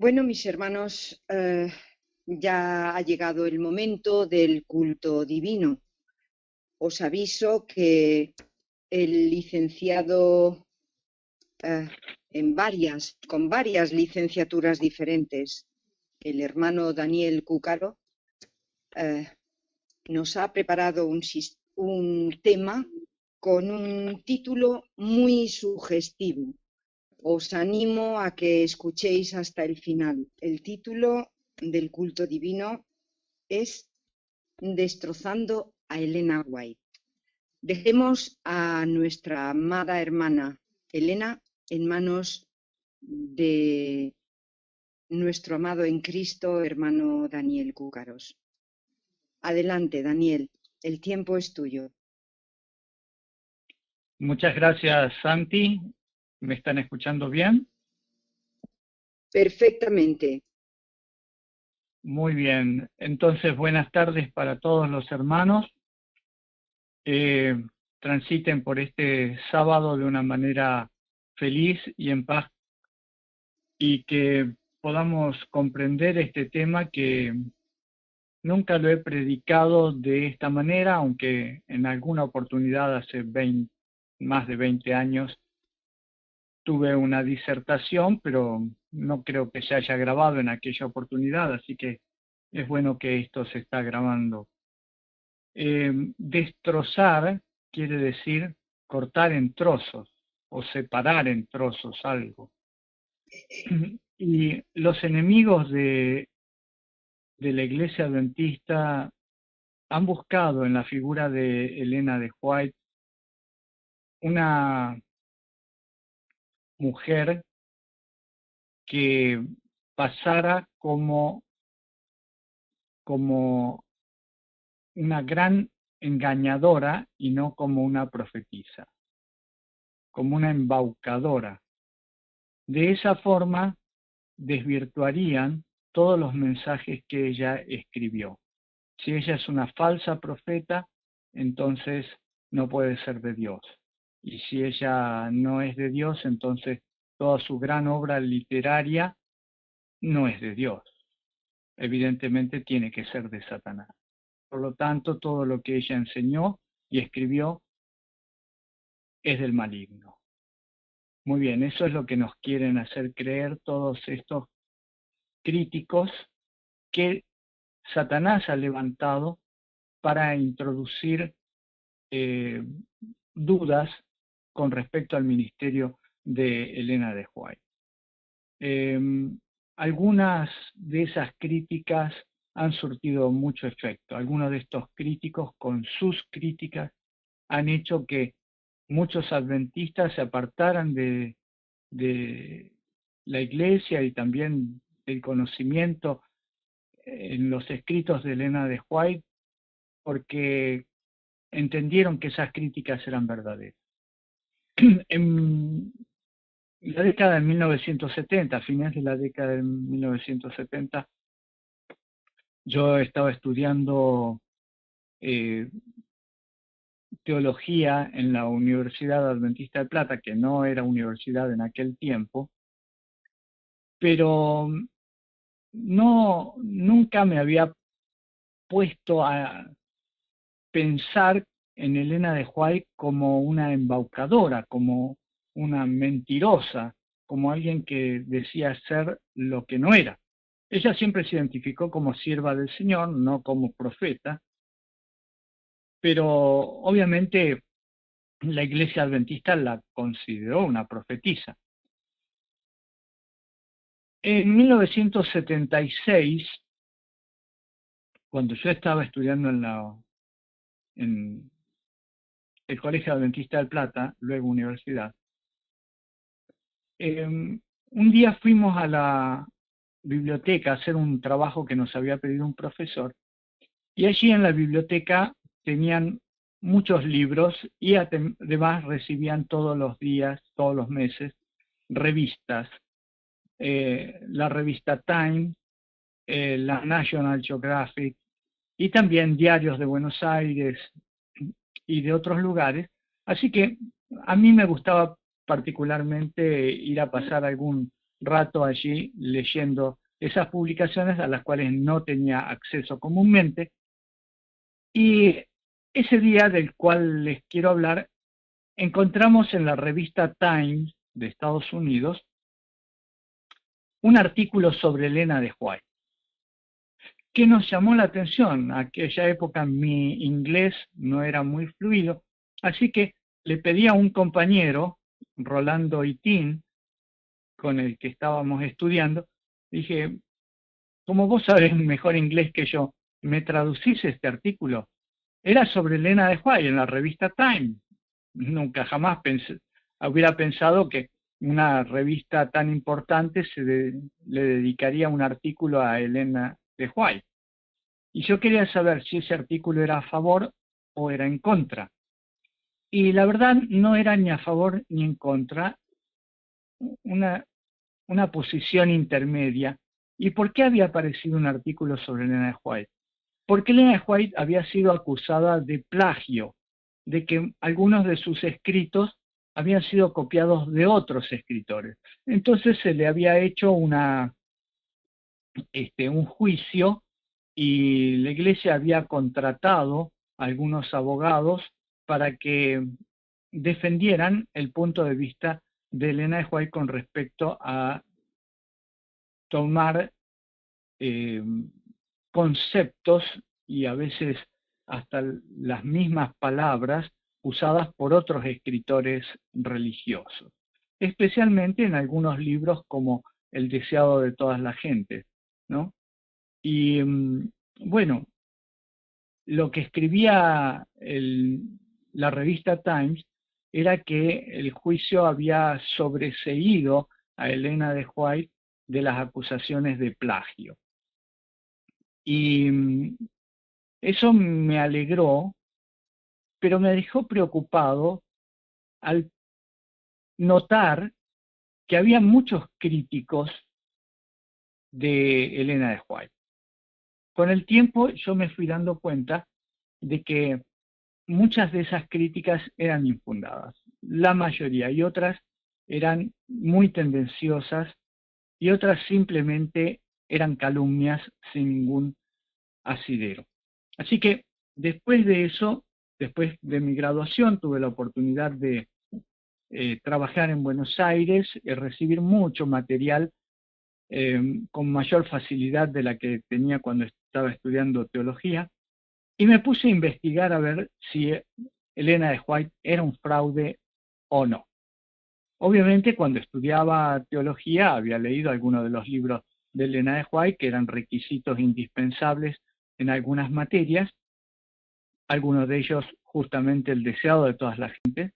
Bueno, mis hermanos, ya ha llegado el momento del culto divino. Os aviso que el licenciado con varias licenciaturas diferentes, el hermano Daniel Cúcaro, eh, nos ha preparado un tema con un título muy sugestivo. Os animo a que escuchéis hasta el final. El título del culto divino es Destrozando a Elena White. Dejemos a nuestra amada hermana Elena en manos de nuestro amado en Cristo hermano Daniel Cúcaros. Adelante, Daniel, el tiempo es tuyo. Muchas gracias, Santi. ¿Me están escuchando bien? Perfectamente. Muy bien. Entonces, buenas tardes para todos los hermanos. Transiten por este sábado de una manera feliz y en paz, y que podamos comprender este tema que nunca lo he predicado de esta manera, aunque en alguna oportunidad hace más de 20 años tuve una disertación, pero no creo que se haya grabado en aquella oportunidad, así que es bueno que esto se está grabando. Destrozar quiere decir cortar en trozos o separar en trozos algo. Y los enemigos de la Iglesia Adventista han buscado en la figura de Elena de White una mujer que pasara como una gran engañadora y no como una profetisa, como una embaucadora. De esa forma desvirtuarían todos los mensajes que ella escribió. Si ella es una falsa profeta, entonces no puede ser de Dios. Y si ella no es de Dios, entonces toda su gran obra literaria no es de Dios. Evidentemente tiene que ser de Satanás. Por lo tanto, todo lo que ella enseñó y escribió es del maligno. Muy bien, eso es lo que nos quieren hacer creer todos estos críticos que Satanás ha levantado para introducir dudas con respecto al ministerio de Elena de White. Algunas de esas críticas han surtido mucho efecto. Algunos de estos críticos, con sus críticas, han hecho que muchos adventistas se apartaran de la iglesia y también del conocimiento en los escritos de Elena de White, porque entendieron que esas críticas eran verdaderas. En la década de 1970, a fines de la década de 1970, yo estaba estudiando teología en la Universidad Adventista de Plata, que no era universidad en aquel tiempo, pero nunca me había puesto a pensar en Elena de White como una embaucadora, como una mentirosa, como alguien que decía ser lo que no era. Ella siempre se identificó como sierva del Señor, no como profeta, pero obviamente la Iglesia Adventista la consideró una profetisa. En 1976, cuando yo estaba estudiando en el Colegio Adventista del Plata, luego universidad, un día fuimos a la biblioteca a hacer un trabajo que nos había pedido un profesor, y allí en la biblioteca tenían muchos libros y además recibían todos los días, todos los meses, revistas. La revista Time, la National Geographic y también diarios de Buenos Aires y de otros lugares. Así que a mí me gustaba particularmente ir a pasar algún rato allí leyendo esas publicaciones a las cuales no tenía acceso comúnmente. Y ese día del cual les quiero hablar, encontramos en la revista Times de Estados Unidos un artículo sobre Elena de White, que nos llamó la atención. Aquella época mi inglés no era muy fluido, así que le pedí a un compañero, Rolando Itín, con el que estábamos estudiando, dije, como vos sabés mejor inglés que yo, ¿me traducís este artículo? Era sobre Elena de White en la revista Time. Nunca jamás hubiera pensado que una revista tan importante le dedicaría un artículo a Elena de White. Y yo quería saber si ese artículo era a favor o era en contra. Y la verdad no era ni a favor ni en contra, una, una posición intermedia. ¿Y por qué había aparecido un artículo sobre Elena de White? Porque Elena de White había sido acusada de plagio, de que algunos de sus escritos habían sido copiados de otros escritores. Entonces se le había hecho un juicio y la iglesia había contratado a algunos abogados para que defendieran el punto de vista de Elena de White con respecto a tomar eh, conceptos y a veces hasta las mismas palabras usadas por otros escritores religiosos, especialmente en algunos libros como El deseado de todas las gentes, ¿no? Y bueno, lo que escribía la revista Times era que el juicio había sobreseído a Elena de White de las acusaciones de plagio. Y eso me alegró, pero me dejó preocupado al notar que había muchos críticos de Elena de White. Con el tiempo yo me fui dando cuenta de que muchas de esas críticas eran infundadas, la mayoría, y otras eran muy tendenciosas y otras simplemente eran calumnias sin ningún asidero. Así que después de eso, después de mi graduación, tuve la oportunidad de trabajar en Buenos Aires, recibir mucho material con mayor facilidad de la que tenía cuando estaba estudiando teología, y me puse a investigar a ver si Elena de White era un fraude o no. Obviamente cuando estudiaba teología había leído algunos de los libros de Elena de White, que eran requisitos indispensables en algunas materias, algunos de ellos justamente El deseado de todas las gentes,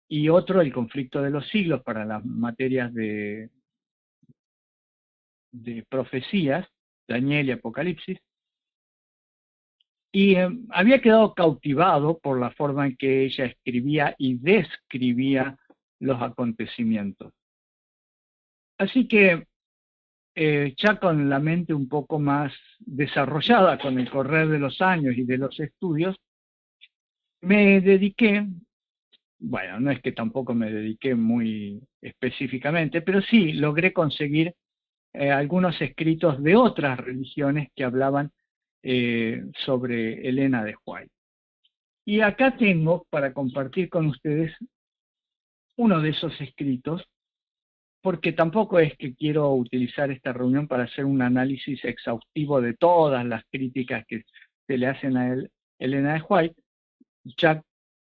y otro El conflicto de los siglos para las materias de profecías, Daniel y Apocalipsis, y había quedado cautivado por la forma en que ella escribía y describía los acontecimientos. Así que ya con la mente un poco más desarrollada con el correr de los años y de los estudios, me dediqué, bueno, no es que tampoco me dediqué muy específicamente, pero sí logré conseguir algunos escritos de otras religiones que hablaban sobre Elena de White. Y acá tengo para compartir con ustedes uno de esos escritos, porque tampoco es que quiero utilizar esta reunión para hacer un análisis exhaustivo de todas las críticas que se le hacen a Elena de White. Ya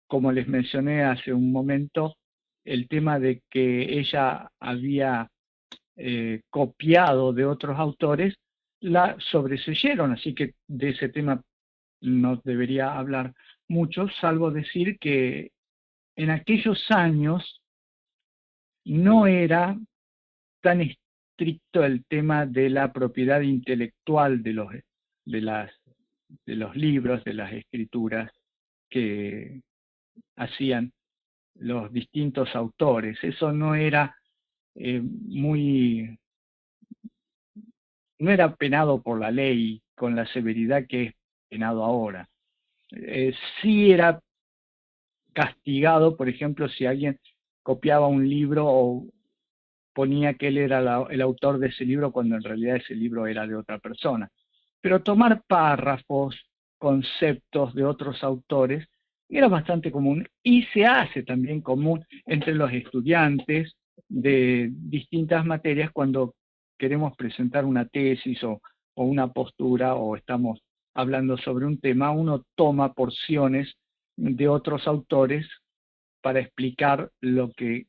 como les mencioné hace un momento, el tema de que ella había copiado de otros autores, la sobreseyeron, así que de ese tema no debería hablar mucho, salvo decir que en aquellos años no era tan estricto el tema de la propiedad intelectual de los libros, de las escrituras que hacían los distintos autores. Eso no era no era penado por la ley con la severidad que es penado ahora. Sí era castigado, por ejemplo, si alguien copiaba un libro o ponía que él era el autor de ese libro cuando en realidad ese libro era de otra persona. Pero tomar párrafos, conceptos de otros autores era bastante común y se hace también común entre los estudiantes de distintas materias cuando queremos presentar una tesis o una postura o estamos hablando sobre un tema, uno toma porciones de otros autores para explicar lo que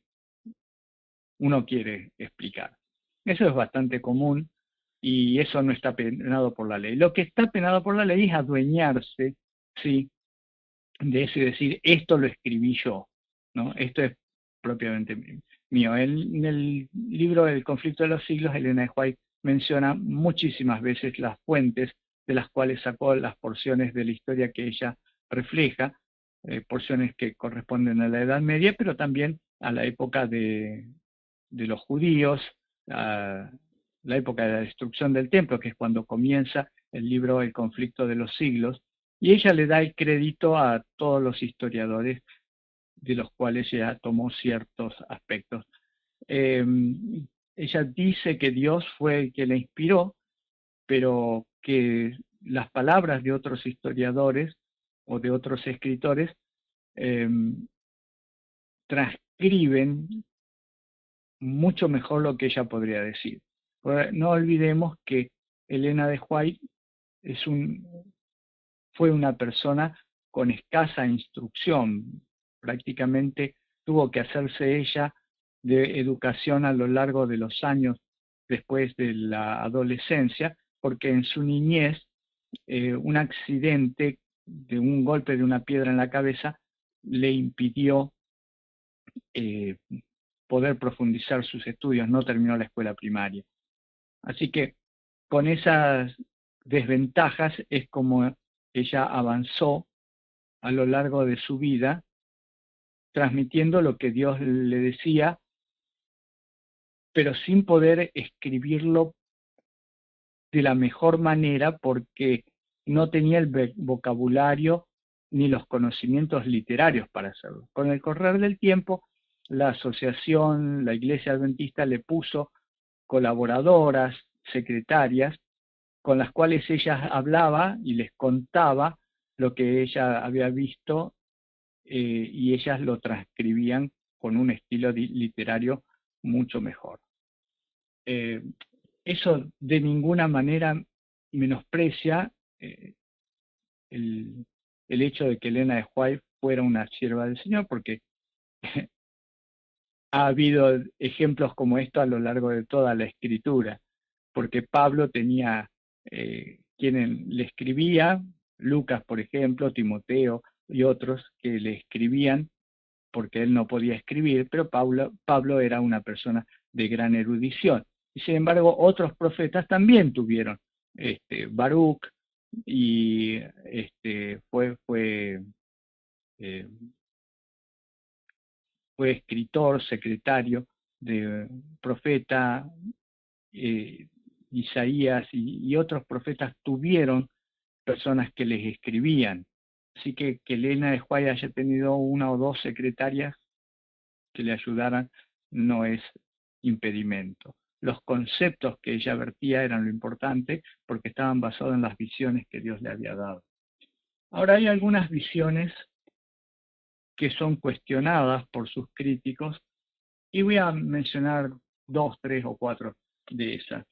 uno quiere explicar. Eso es bastante común y eso no está penado por la ley. Lo que está penado por la ley es adueñarse, ¿sí?, de eso y decir, esto lo escribí yo, ¿no? Esto es propiamente mío. En el libro El conflicto de los siglos, Elena de White menciona muchísimas veces las fuentes de las cuales sacó las porciones de la historia que ella refleja, porciones que corresponden a la Edad Media, pero también a la época de los judíos, a la época de la destrucción del templo, que es cuando comienza el libro El conflicto de los siglos, y ella le da el crédito a todos los historiadores de los cuales ella tomó ciertos aspectos. Ella dice que Dios fue el que la inspiró, pero que las palabras de otros historiadores o de otros escritores transcriben mucho mejor lo que ella podría decir. No olvidemos que Elena de White fue una persona con escasa instrucción, prácticamente tuvo que hacerse ella de educación a lo largo de los años después de la adolescencia, porque en su niñez un accidente de un golpe de una piedra en la cabeza le impidió poder profundizar sus estudios, no terminó la escuela primaria. Así que con esas desventajas es como ella avanzó a lo largo de su vida, transmitiendo lo que Dios le decía, pero sin poder escribirlo de la mejor manera porque no tenía el vocabulario ni los conocimientos literarios para hacerlo. Con el correr del tiempo, la asociación, la Iglesia Adventista le puso colaboradoras, secretarias, con las cuales ella hablaba y les contaba lo que ella había visto y ellas lo transcribían con un estilo literario mucho mejor. Eso de ninguna manera menosprecia el hecho de que Elena de White fuera una sierva del Señor, porque ha habido ejemplos como esto a lo largo de toda la escritura, porque Pablo tenía quien le escribía, Lucas, por ejemplo, Timoteo y otros que le escribían porque él no podía escribir, pero Pablo era una persona de gran erudición. Y sin embargo, otros profetas también tuvieron, Baruch, y fue escritor, secretario de profeta, Isaías y otros profetas tuvieron personas que les escribían. Así que Elena de White haya tenido una o dos secretarias que le ayudaran no es impedimento. Los conceptos que ella vertía eran lo importante porque estaban basados en las visiones que Dios le había dado. Ahora hay algunas visiones que son cuestionadas por sus críticos y voy a mencionar 2, 3 o 4 de esas.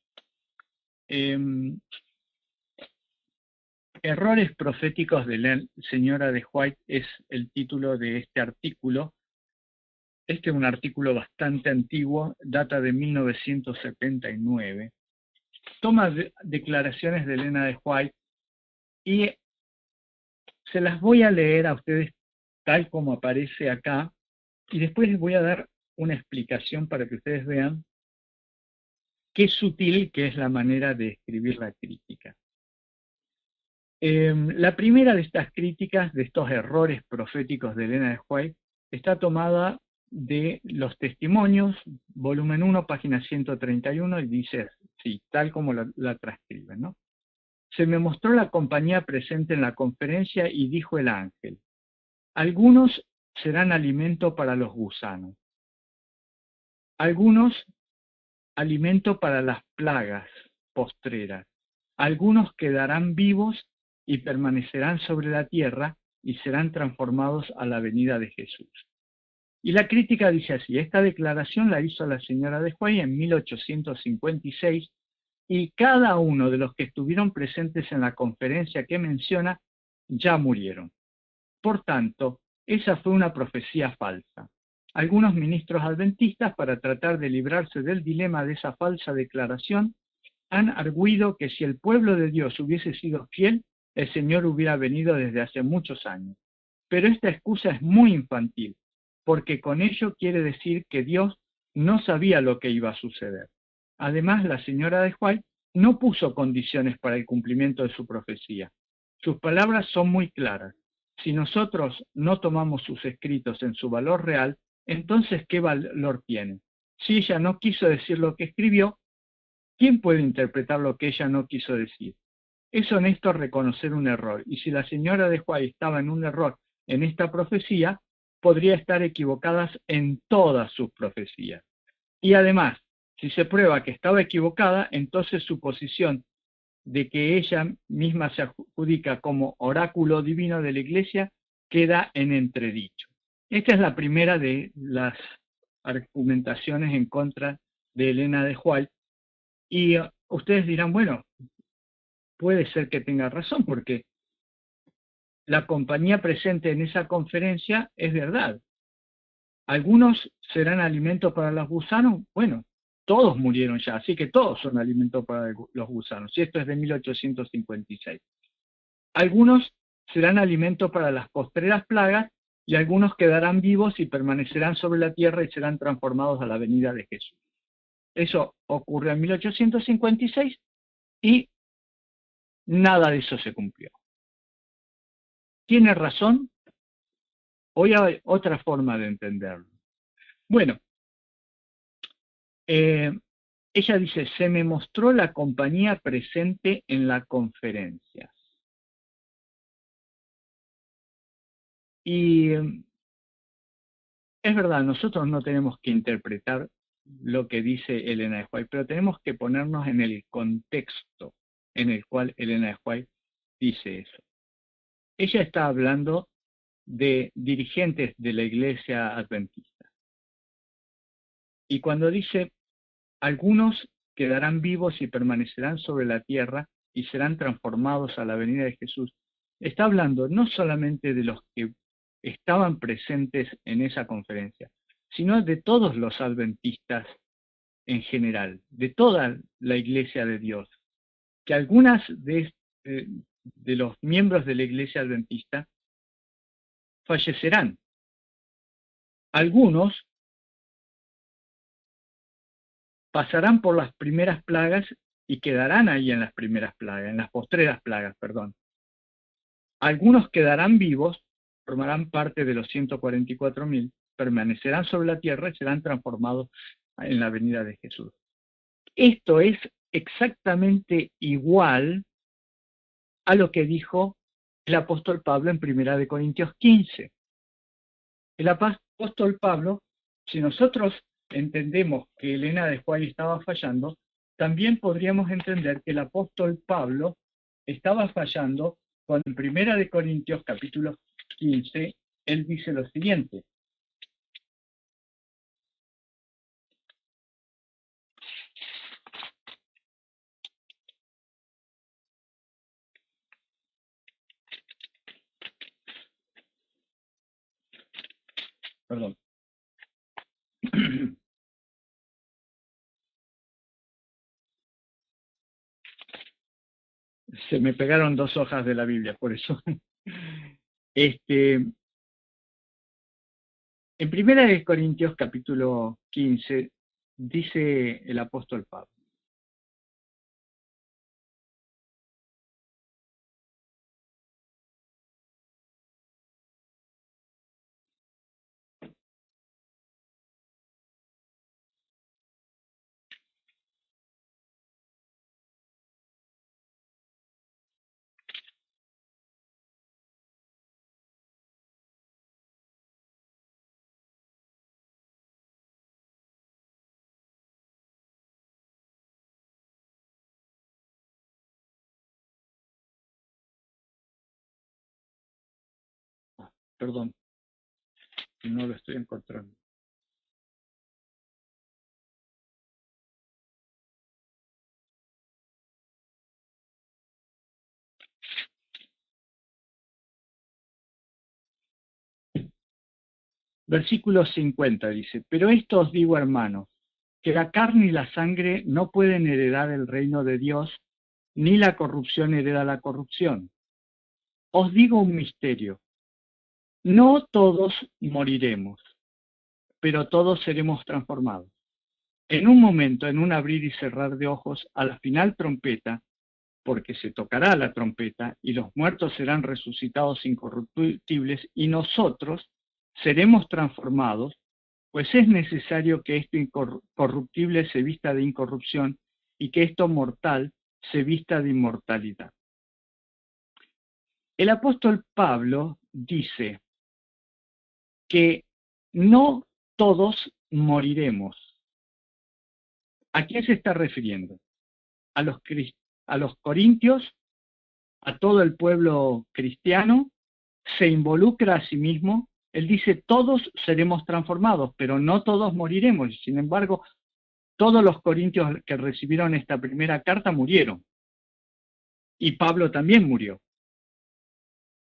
Errores proféticos de la señora de White es el título de este artículo. Este es un artículo bastante antiguo, data de 1979. Toma declaraciones de Elena de White y se las voy a leer a ustedes tal como aparece acá y después les voy a dar una explicación para que ustedes vean qué sutil que es la manera de escribir la crítica. La primera de estas críticas, de estos errores proféticos de Elena de White, está tomada de Los Testimonios, volumen 1, página 131, y dice así, tal como la transcriben, ¿no? Se me mostró la compañía presente en la conferencia y dijo el ángel, algunos serán alimento para los gusanos, algunos alimento para las plagas postreras. Algunos quedarán vivos y permanecerán sobre la tierra y serán transformados a la venida de Jesús. Y la crítica dice así: esta declaración la hizo la señora de Huay en 1856 y cada uno de los que estuvieron presentes en la conferencia que menciona ya murieron. Por tanto, esa fue una profecía falsa. Algunos ministros adventistas, para tratar de librarse del dilema de esa falsa declaración, han arguido que si el pueblo de Dios hubiese sido fiel, el Señor hubiera venido desde hace muchos años. Pero esta excusa es muy infantil, porque con ello quiere decir que Dios no sabía lo que iba a suceder. Además, la señora de White no puso condiciones para el cumplimiento de su profecía. Sus palabras son muy claras. Si nosotros no tomamos sus escritos en su valor real, entonces ¿qué valor tienen? Si ella no quiso decir lo que escribió, ¿quién puede interpretar lo que ella no quiso decir? Es honesto reconocer un error, y si la señora de White estaba en un error en esta profecía, podría estar equivocada en todas sus profecías. Y además, si se prueba que estaba equivocada, entonces su posición de que ella misma se adjudica como oráculo divino de la Iglesia queda en entredicho. Esta es la primera de las argumentaciones en contra de Elena de White. Y ustedes dirán, bueno, puede ser que tenga razón, porque la compañía presente en esa conferencia es verdad. Algunos serán alimento para los gusanos. Bueno, todos murieron ya, así que todos son alimento para los gusanos. Y esto es de 1856. Algunos serán alimento para las postreras plagas, y algunos quedarán vivos y permanecerán sobre la tierra y serán transformados a la venida de Jesús. Eso ocurrió en 1856 y nada de eso se cumplió. ¿Tiene razón? Hoy hay otra forma de entenderlo. Bueno, ella dice, se me mostró la compañía presente en la conferencia. Y es verdad, nosotros no tenemos que interpretar lo que dice Elena de White, pero tenemos que ponernos en el contexto en el cual Elena de White dice eso. Ella está hablando de dirigentes de la iglesia adventista. Y cuando dice, algunos quedarán vivos y permanecerán sobre la tierra y serán transformados a la venida de Jesús, está hablando no solamente de los que estaban presentes en esa conferencia, sino de todos los adventistas en general, de toda la iglesia de Dios, que algunas de los miembros de la iglesia adventista fallecerán. Algunos pasarán por las primeras plagas y quedarán ahí en las primeras plagas, en las postreras plagas, perdón. Algunos quedarán vivos, formarán parte de los 144.000, permanecerán sobre la tierra y serán transformados en la venida de Jesús. Esto es exactamente igual a lo que dijo el apóstol Pablo en 1 Corintios 15. El apóstol Pablo, si nosotros entendemos que Elena de White estaba fallando, también podríamos entender que el apóstol Pablo estaba fallando cuando en 1 Corintios capítulo 15, él dice lo siguiente. Perdón. Se me pegaron 2 hojas de la Biblia, por eso. En 1 Corintios capítulo 15 dice el apóstol Pablo, Perdón, no lo estoy encontrando. Versículo 50 dice, pero esto os digo, hermanos, que la carne y la sangre no pueden heredar el reino de Dios, ni la corrupción hereda la corrupción. Os digo un misterio, no todos moriremos, pero todos seremos transformados. En un momento, en un abrir y cerrar de ojos, a la final trompeta, porque se tocará la trompeta, y los muertos serán resucitados incorruptibles, y nosotros seremos transformados, pues es necesario que esto incorruptible se vista de incorrupción y que esto mortal se vista de inmortalidad. El apóstol Pablo dice que no todos moriremos. ¿A quién se está refiriendo? A los corintios, a todo el pueblo cristiano, se involucra a sí mismo. Él dice, todos seremos transformados, pero no todos moriremos. Sin embargo, todos los corintios que recibieron esta primera carta murieron. Y Pablo también murió.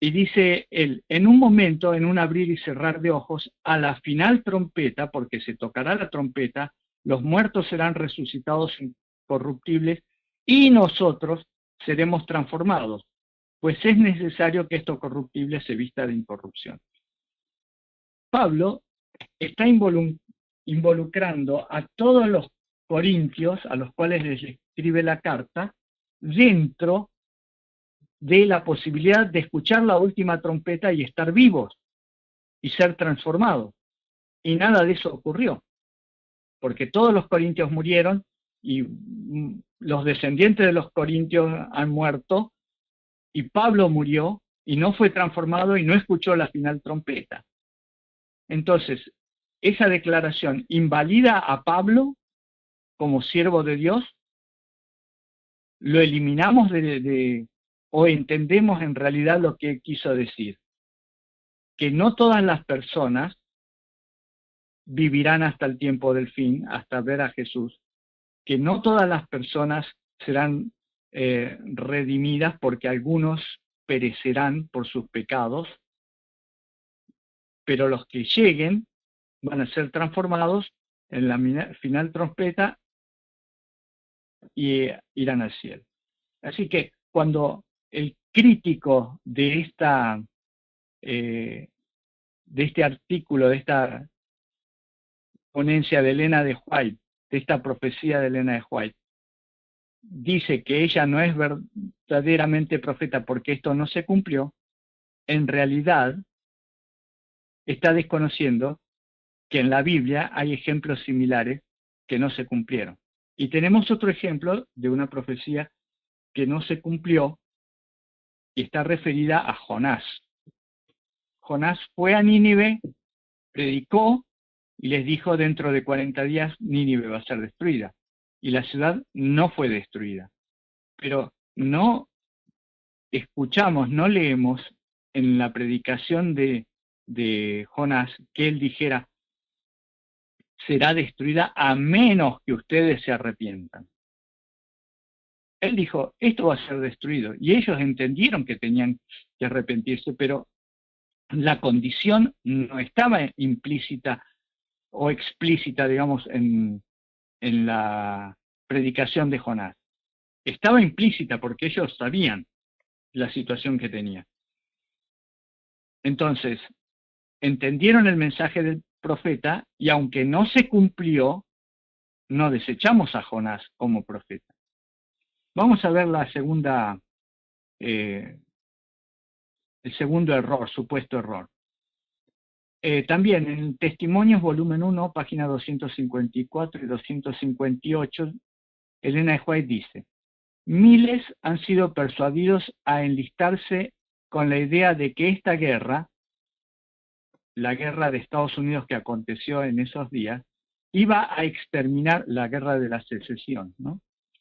Y dice él, en un momento, en un abrir y cerrar de ojos, a la final trompeta, porque se tocará la trompeta, los muertos serán resucitados incorruptibles y nosotros seremos transformados, pues es necesario que esto corruptible se vista de incorrupción. Pablo está involucrando a todos los corintios a los cuales les escribe la carta dentro de la posibilidad de escuchar la última trompeta y estar vivos y ser transformados. Y nada de eso ocurrió, porque todos los corintios murieron y los descendientes de los corintios han muerto y Pablo murió y no fue transformado y no escuchó la final trompeta. Entonces, esa declaración invalida a Pablo como siervo de Dios, lo eliminamos o entendemos en realidad lo que quiso decir, que no todas las personas vivirán hasta el tiempo del fin, hasta ver a Jesús, que no todas las personas serán redimidas porque algunos perecerán por sus pecados, pero los que lleguen van a ser transformados en la final trompeta y irán al cielo. Así que cuando el crítico de este artículo, de esta ponencia de Elena de White, de esta profecía de Elena de White, dice que ella no es verdaderamente profeta porque esto no se cumplió, en realidad está desconociendo que en la Biblia hay ejemplos similares que no se cumplieron. Y tenemos otro ejemplo de una profecía que no se cumplió y está referida a Jonás. Jonás fue a Nínive, predicó y les dijo, dentro de 40 días Nínive va a ser destruida. Y la ciudad no fue destruida. Pero no escuchamos, no leemos en la predicación de Jonás que él dijera, será destruida a menos que ustedes se arrepientan. Él dijo, esto va a ser destruido. Y ellos entendieron que tenían que arrepentirse, pero la condición no estaba implícita o explícita, digamos, en la predicación de Jonás. Estaba implícita porque ellos sabían la situación que tenía. Entonces, entendieron el mensaje del profeta y aunque no se cumplió, no desechamos a Jonás como profeta. Vamos a ver la segunda, el segundo error, supuesto error. También en Testimonios, volumen 1, página 254 y 258, Elena de White dice, miles han sido persuadidos a enlistarse con la idea de que esta guerra, la guerra de Estados Unidos que aconteció en esos días, iba a exterminar la guerra de la secesión, ¿no?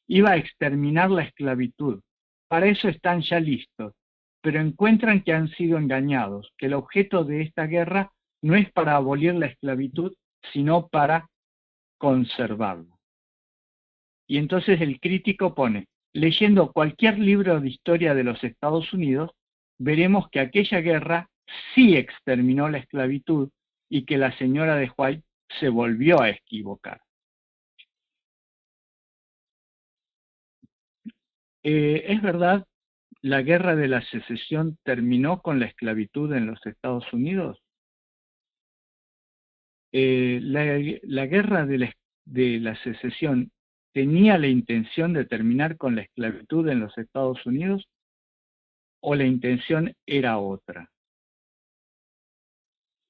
Iba a exterminar la esclavitud. Para eso están ya listos. pero encuentran que han sido engañados, que el objeto de esta guerra no es para abolir la esclavitud, sino para conservarla. Y entonces el crítico pone, leyendo cualquier libro de historia de los Estados Unidos, veremos que aquella guerra sí exterminó la esclavitud y que la señora de White se volvió a equivocar. Es verdad, la guerra de la secesión terminó con la esclavitud en los Estados Unidos. La guerra de la secesión tenía la intención de terminar con la esclavitud en los Estados Unidos o la intención era otra.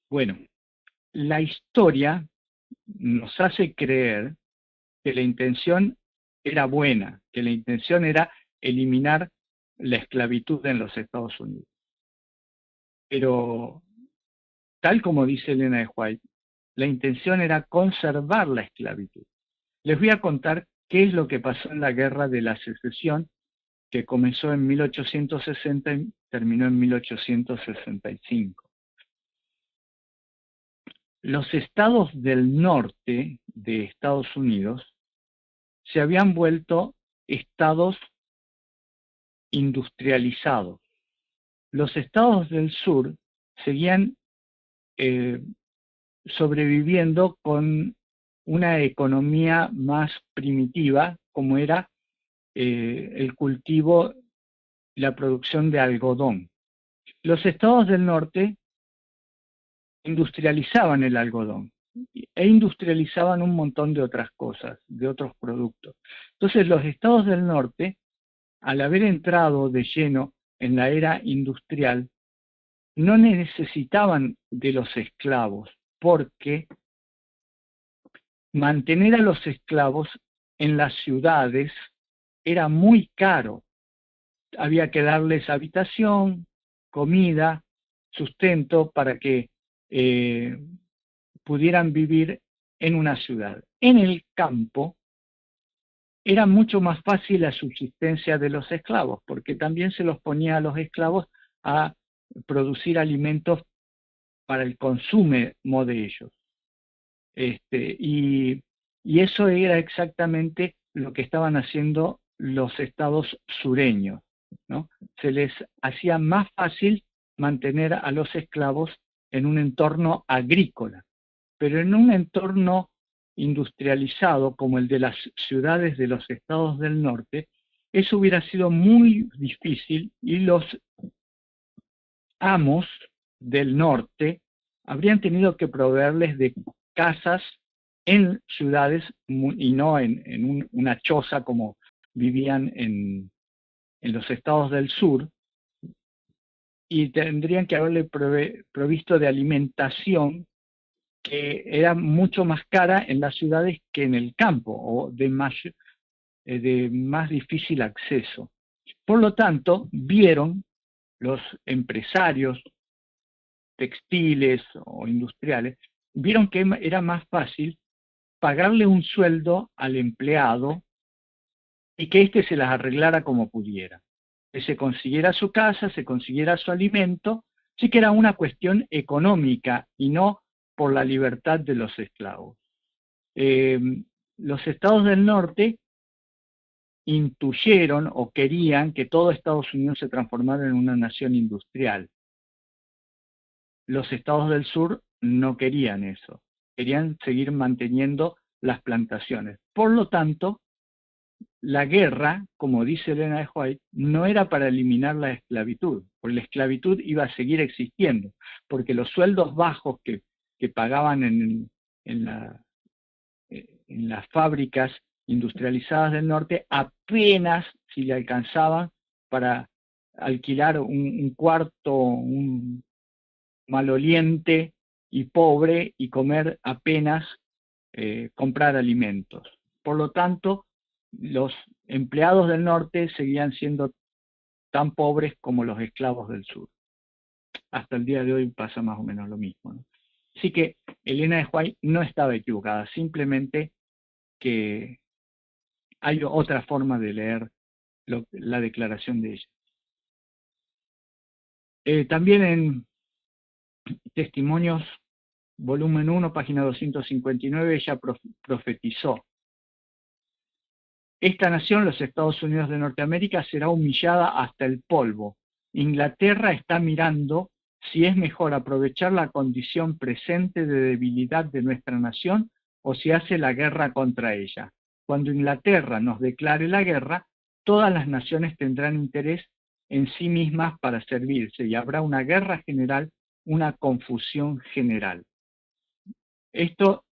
Bueno, la historia nos hace creer que la intención era buena, que la intención era eliminar la esclavitud en los Estados Unidos. Pero, tal como dice Elena de White, la intención era conservar la esclavitud. Les voy a contar qué es lo que pasó en la Guerra de la Secesión, que comenzó en 1860 y terminó en 1865. Los estados del norte de Estados Unidos se habían vuelto estados industrializados. Los estados del sur seguían sobreviviendo con una economía más primitiva, como era el cultivo y la producción de algodón. Los estados del norte industrializaban el algodón e industrializaban un montón de otras cosas, de otros productos. Entonces los estados del norte, al haber entrado de lleno en la era industrial, no necesitaban de los esclavos, porque mantener a los esclavos en las ciudades era muy caro. Había que darles habitación, comida, sustento para que pudieran vivir en una ciudad. En el campo era mucho más fácil la subsistencia de los esclavos, porque también se los ponía a los esclavos a producir alimentos para el consumo de ellos. Y eso era exactamente lo que estaban haciendo los estados sureños, ¿no? Se les hacía más fácil mantener a los esclavos en un entorno agrícola, pero en un entorno industrializado como el de las ciudades de los estados del norte, eso hubiera sido muy difícil y los amos del norte habrían tenido que proveerles de casas en ciudades y no en una choza como vivían en los estados del sur, y tendrían que haberle provisto de alimentación que era mucho más cara en las ciudades que en el campo, o de más difícil acceso. Por lo tanto, vieron los empresarios textiles o industriales, vieron que era más fácil pagarle un sueldo al empleado y que éste se las arreglara como pudiera. Que se consiguiera su casa, se consiguiera su alimento, sí que era una cuestión económica y no por la libertad de los esclavos. Los estados del norte intuyeron o querían que todo Estados Unidos se transformara en una nación industrial. Los estados del sur no querían eso, querían seguir manteniendo las plantaciones. Por lo tanto, la guerra, como dice Elena de White, no era para eliminar la esclavitud, porque la esclavitud iba a seguir existiendo, porque los sueldos bajos que pagaban en las fábricas industrializadas del norte apenas si le alcanzaban para alquilar un cuarto, un maloliente y pobre, y comer apenas, comprar alimentos. Por lo tanto, los empleados del norte seguían siendo tan pobres como los esclavos del sur. Hasta el día de hoy pasa más o menos lo mismo, ¿no? Así que Elena de White no estaba equivocada, simplemente que hay otra forma de leer la declaración de ella. También en Testimonios, volumen 1, página 259, ella profetizó: esta nación, los Estados Unidos de Norteamérica, será humillada hasta el polvo. Inglaterra está mirando si es mejor aprovechar la condición presente de debilidad de nuestra nación o si hace la guerra contra ella. Cuando Inglaterra nos declare la guerra, todas las naciones tendrán interés en sí mismas para servirse y habrá una guerra general, una confusión general. Esto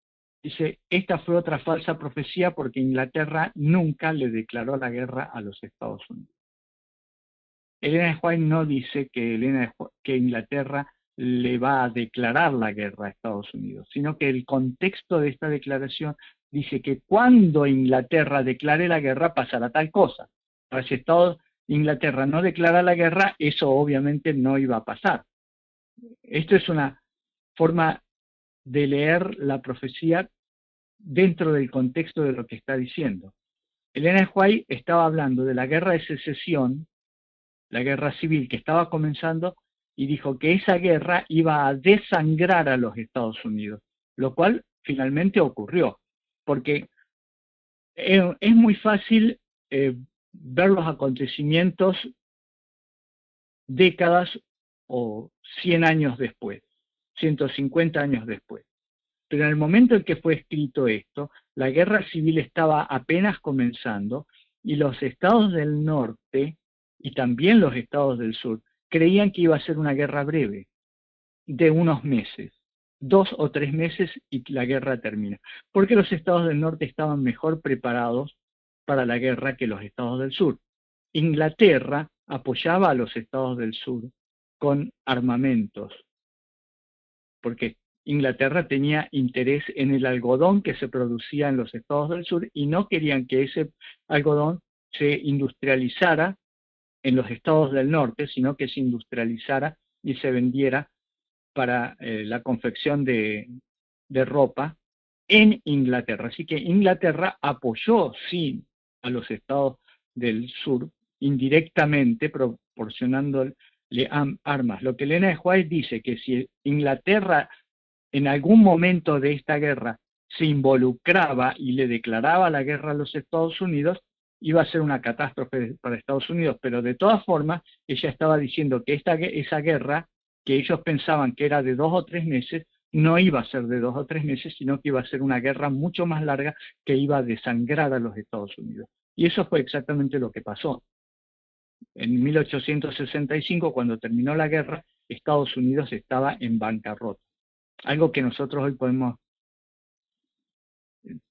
dice, esta fue otra falsa profecía porque Inglaterra nunca le declaró la guerra a los Estados Unidos. Elena de White no dice que Inglaterra le va a declarar la guerra a Estados Unidos, sino que el contexto de esta declaración dice que cuando Inglaterra declare la guerra pasará tal cosa. Ahora, si Inglaterra no declara la guerra, eso obviamente no iba a pasar. Esto es una forma de leer la profecía dentro del contexto de lo que está diciendo. Elena de White estaba hablando de la guerra de secesión, la guerra civil que estaba comenzando, y dijo que esa guerra iba a desangrar a los Estados Unidos, lo cual finalmente ocurrió, porque es muy fácil ver los acontecimientos décadas o 100 años después, 150 años después. Pero en el momento en que fue escrito esto, la guerra civil estaba apenas comenzando y los estados del norte y también los estados del sur creían que iba a ser una guerra breve, de unos meses, 2 o 3 meses y la guerra termina. Porque los estados del norte estaban mejor preparados para la guerra que los estados del sur. Inglaterra apoyaba a los estados del sur con armamentos, porque Inglaterra tenía interés en el algodón que se producía en los estados del sur y no querían que ese algodón se industrializara en los estados del norte, sino que se industrializara y se vendiera para la confección de ropa en Inglaterra. Así que Inglaterra apoyó, sí, a los estados del sur, indirectamente proporcionándole armas. Lo que Elena de White dice que si Inglaterra en algún momento de esta guerra se involucraba y le declaraba la guerra a los Estados Unidos, iba a ser una catástrofe para Estados Unidos, pero de todas formas ella estaba diciendo que esa guerra, que ellos pensaban que era de 2 o 3 meses, no iba a ser de 2 o 3 meses, sino que iba a ser una guerra mucho más larga que iba a desangrar a los Estados Unidos. Y eso fue exactamente lo que pasó. En 1865, cuando terminó la guerra, Estados Unidos estaba en bancarrota. Algo que nosotros hoy podemos,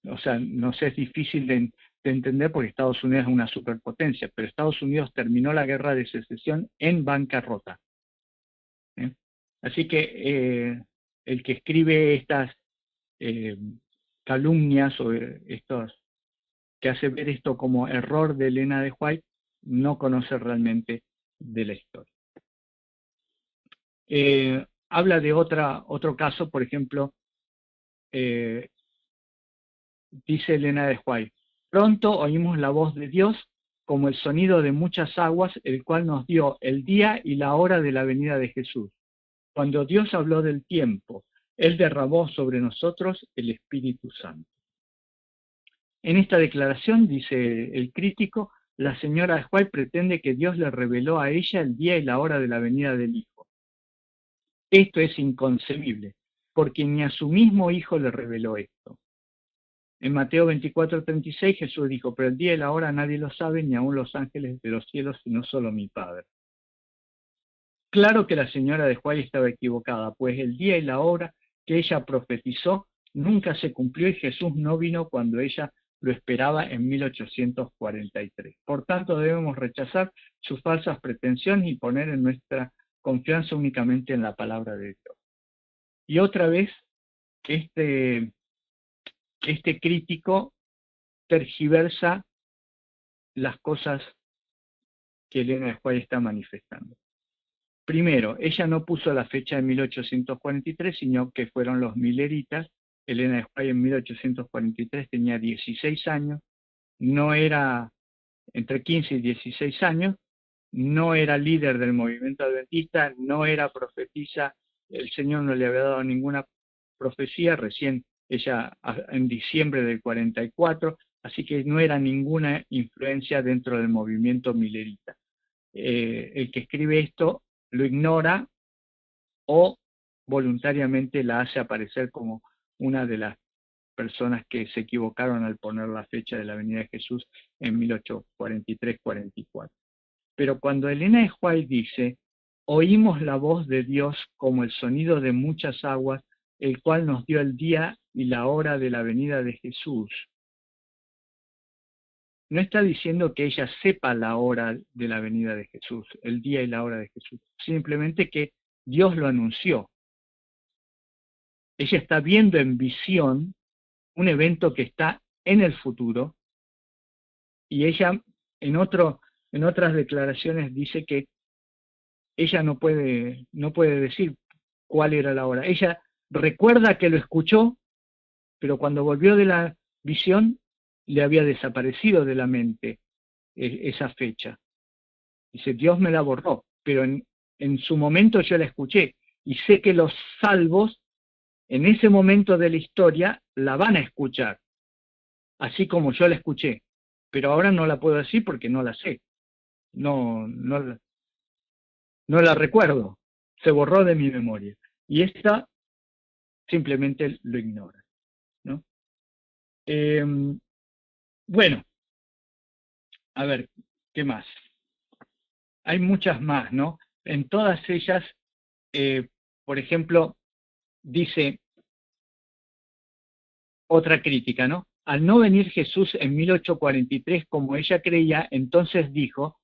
o sea, nos es difícil de entender porque Estados Unidos es una superpotencia, pero Estados Unidos terminó la guerra de secesión en bancarrota. Así que el que escribe estas calumnias o estos que hace ver esto como error de Elena de White no conoce realmente de la historia. Habla de otro caso, por ejemplo, dice Elena de White: pronto oímos la voz de Dios como el sonido de muchas aguas, el cual nos dio el día y la hora de la venida de Jesús. Cuando Dios habló del tiempo, Él derramó sobre nosotros el Espíritu Santo. En esta declaración, dice el crítico, la señora de White pretende que Dios le reveló a ella el día y la hora de la venida del Hijo. Esto es inconcebible, porque ni a su mismo Hijo le reveló esto. En Mateo 24:36 Jesús dijo: pero el día y la hora nadie lo sabe, ni aun los ángeles de los cielos, sino solo mi Padre. Claro que la señora de White estaba equivocada, pues el día y la hora que ella profetizó nunca se cumplió y Jesús no vino cuando ella lo esperaba en 1843. Por tanto, debemos rechazar sus falsas pretensiones y poner en nuestra confianza únicamente en la palabra de Dios. Y otra vez, este crítico tergiversa las cosas que Elena de White está manifestando. Primero, ella no puso la fecha de 1843, sino que fueron los mileritas. Elena de White en 1843 tenía 16 años, no era entre 15 y 16 años, no era líder del movimiento adventista, no era profetisa, el Señor no le había dado ninguna profecía, recién ella en diciembre del 44, así que no era ninguna influencia dentro del movimiento milerita. El que escribe esto lo ignora o voluntariamente la hace aparecer como una de las personas que se equivocaron al poner la fecha de la venida de Jesús en 1843-44. Pero cuando Elena de White dice, oímos la voz de Dios como el sonido de muchas aguas, el cual nos dio el día y la hora de la venida de Jesús, no está diciendo que ella sepa la hora de la venida de Jesús, el día y la hora de Jesús, simplemente que Dios lo anunció. Ella está viendo en visión un evento que está en el futuro, y ella en otras declaraciones dice que ella no puede decir cuál era la hora. Ella recuerda que lo escuchó, pero cuando volvió de la visión le había desaparecido de la mente esa fecha. Dice, Dios me la borró, pero en su momento yo la escuché, y sé que los salvos en ese momento de la historia la van a escuchar, así como yo la escuché, pero ahora no la puedo decir porque no la sé, no la recuerdo, se borró de mi memoria, y esta simplemente lo ignora, ¿no? Bueno, a ver, ¿qué más? Hay muchas más, ¿no? En todas ellas, por ejemplo, dice otra crítica, ¿no? Al no venir Jesús en 1843 como ella creía, entonces dijo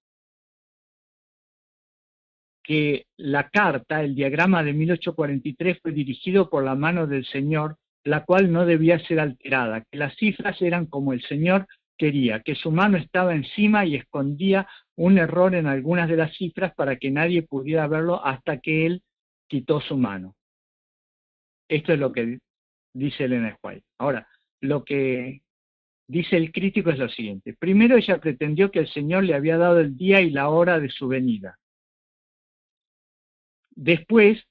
que la carta, el diagrama de 1843 fue dirigido por la mano del Señor, la cual no debía ser alterada, que las cifras eran como el Señor quería, que su mano estaba encima y escondía un error en algunas de las cifras para que nadie pudiera verlo hasta que Él quitó su mano. Esto es lo que dice Elena White. Ahora, lo que dice el crítico es lo siguiente. Primero, ella pretendió que el Señor le había dado el día y la hora de su venida. Después,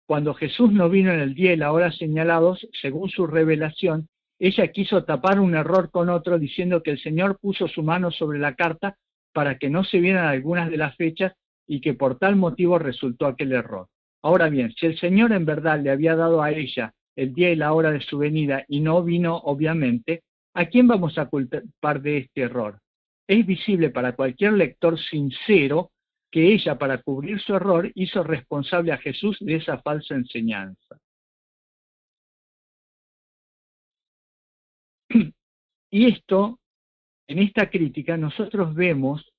cuando Jesús no vino en el día y la hora señalados, según su revelación, ella quiso tapar un error con otro, diciendo que el Señor puso su mano sobre la carta para que no se vieran algunas de las fechas y que por tal motivo resultó aquel error. Ahora bien, si el Señor en verdad le había dado a ella el día y la hora de su venida y no vino, obviamente, ¿a quién vamos a culpar de este error? Es visible para cualquier lector sincero que ella, para cubrir su error, hizo responsable a Jesús de esa falsa enseñanza. Y esto, en esta crítica, nosotros vemos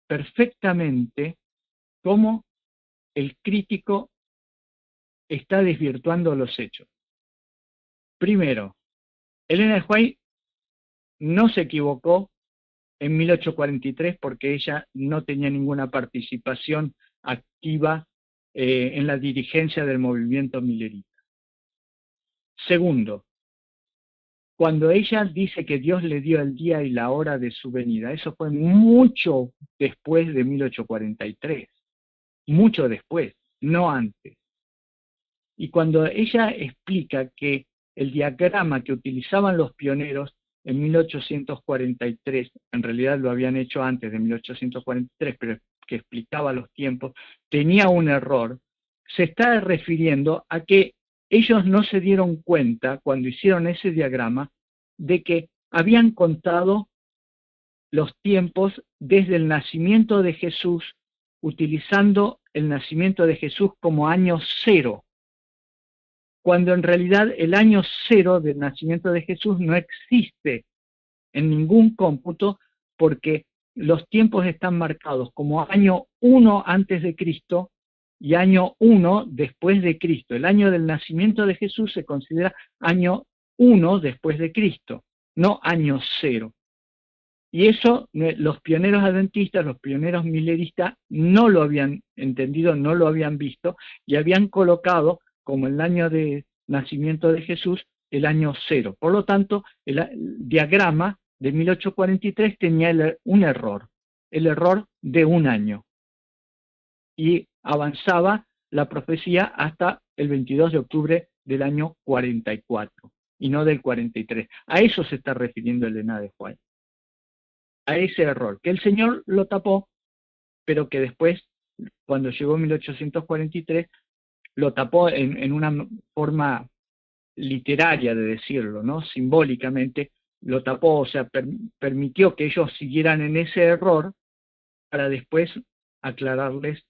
perfectamente cómo el crítico está desvirtuando los hechos. Primero, Elena de White no se equivocó en 1843 porque ella no tenía ninguna participación activa en la dirigencia del movimiento milerita. Segundo, cuando ella dice que Dios le dio el día y la hora de su venida, eso fue mucho después de 1843, mucho después, no antes. Y cuando ella explica que el diagrama que utilizaban los pioneros en 1843, en realidad lo habían hecho antes de 1843, pero que explicaba los tiempos, tenía un error, se está refiriendo a que ellos no se dieron cuenta cuando hicieron ese diagrama de que habían contado los tiempos desde el nacimiento de Jesús, utilizando el nacimiento de Jesús como año cero, cuando en realidad el año cero del nacimiento de Jesús no existe en ningún cómputo, porque los tiempos están marcados como año 1 antes de Cristo y año 1 después de Cristo. El año del nacimiento de Jesús se considera año 1 después de Cristo, no año 0. Y eso los pioneros adventistas, los pioneros mileristas no lo habían entendido, no lo habían visto, y habían colocado como el año de nacimiento de Jesús el año 0. Por lo tanto, el diagrama de 1843 tenía un error. el error de un año. Y avanzaba la profecía hasta el 22 de octubre del año 44, y no del 43. A eso se está refiriendo Elena de White, a ese error, que el Señor lo tapó, pero que después, cuando llegó 1843, lo tapó en una forma literaria de decirlo, ¿no? Simbólicamente lo tapó, o sea, permitió que ellos siguieran en ese error para después aclararles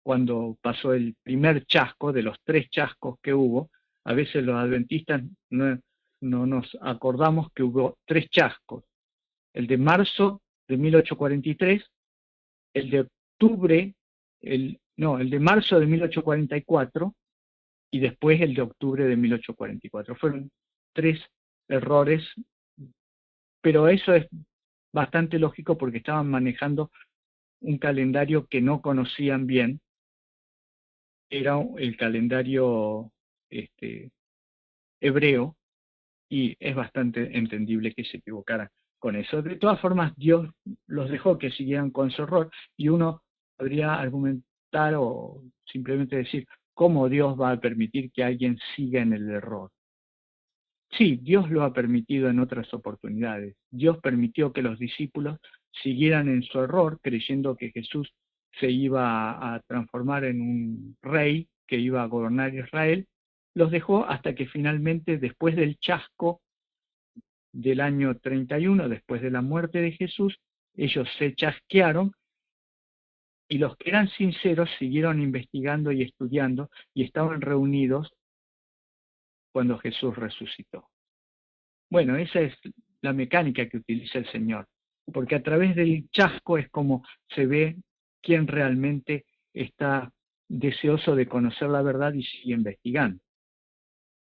cuando pasó el primer chasco, de los 3 chascos que hubo. A veces los adventistas no nos acordamos que hubo 3 chascos: el de marzo de 1843, el de octubre, el de marzo de 1844, y después el de octubre de 1844. Fueron 3 errores, pero eso es bastante lógico porque estaban manejando un calendario que no conocían bien. Era el calendario hebreo, y es bastante entendible que se equivocaran con eso. De todas formas, Dios los dejó que siguieran con su error, y uno podría argumentar o simplemente decir, ¿cómo Dios va a permitir que alguien siga en el error? Sí, Dios lo ha permitido en otras oportunidades. Dios permitió que los discípulos siguieran en su error, creyendo que Jesús se iba a transformar en un rey que iba a gobernar Israel. Los dejó hasta que finalmente, después del chasco del año 31, después de la muerte de Jesús, ellos se chasquearon, y los que eran sinceros siguieron investigando y estudiando, y estaban reunidos cuando Jesús resucitó. Bueno, esa es la mecánica que utiliza el Señor, porque a través del chasco es como se ve quién realmente está deseoso de conocer la verdad y sigue investigando.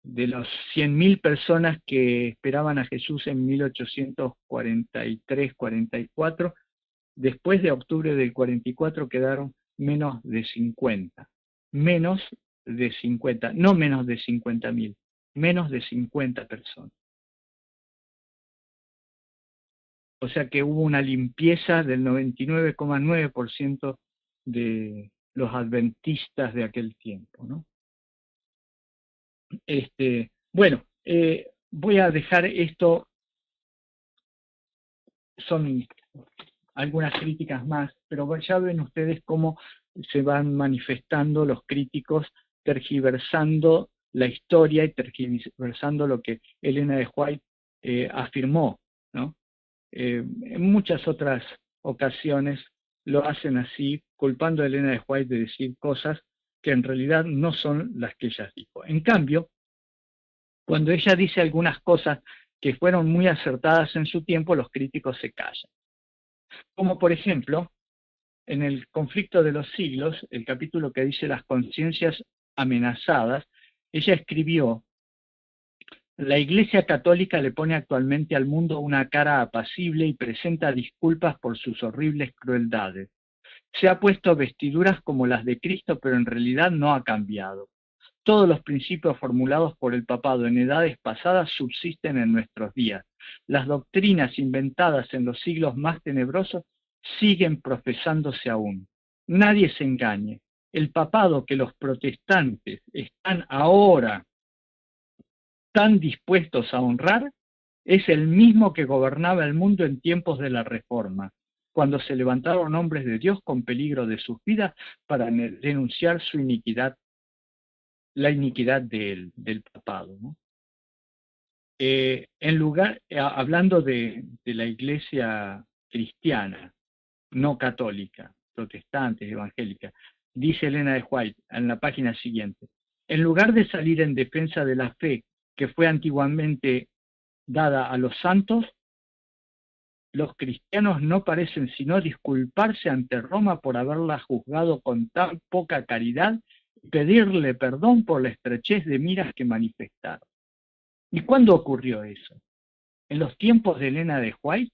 De los 100.000 personas que esperaban a Jesús en 1843-44, después de octubre del 44 quedaron menos de 50. Menos de 50, no menos de 50.000, menos de 50 personas. O sea que hubo una limpieza del 99,9% de los adventistas de aquel tiempo, ¿no? Bueno, voy a dejar esto, son algunas críticas más, pero ya ven ustedes cómo se van manifestando los críticos, tergiversando la historia y tergiversando lo que Elena de White afirmó, ¿no? En muchas otras ocasiones lo hacen así, culpando a Elena de White de decir cosas que en realidad no son las que ella dijo. En cambio, cuando ella dice algunas cosas que fueron muy acertadas en su tiempo, los críticos se callan. Como por ejemplo, en el Conflicto de los Siglos, el capítulo que dice las conciencias amenazadas, ella escribió: la Iglesia Católica le pone actualmente al mundo una cara apacible y presenta disculpas por sus horribles crueldades. Se ha puesto vestiduras como las de Cristo, pero en realidad no ha cambiado. Todos los principios formulados por el papado en edades pasadas subsisten en nuestros días. Las doctrinas inventadas en los siglos más tenebrosos siguen profesándose aún. Nadie se engañe. El papado que los protestantes están ahora tan dispuestos a honrar es el mismo que gobernaba el mundo en tiempos de la Reforma, cuando se levantaron hombres de Dios con peligro de sus vidas para denunciar su iniquidad, la iniquidad del papado, ¿no? Hablando de la iglesia cristiana, no católica, protestante, evangélica, dice Elena de White en la página siguiente: en lugar de salir en defensa de la fe que fue antiguamente dada a los santos, los cristianos no parecen sino disculparse ante Roma por haberla juzgado con tan poca caridad y pedirle perdón por la estrechez de miras que manifestaron. ¿Y cuándo ocurrió eso? ¿En los tiempos de Elena de White?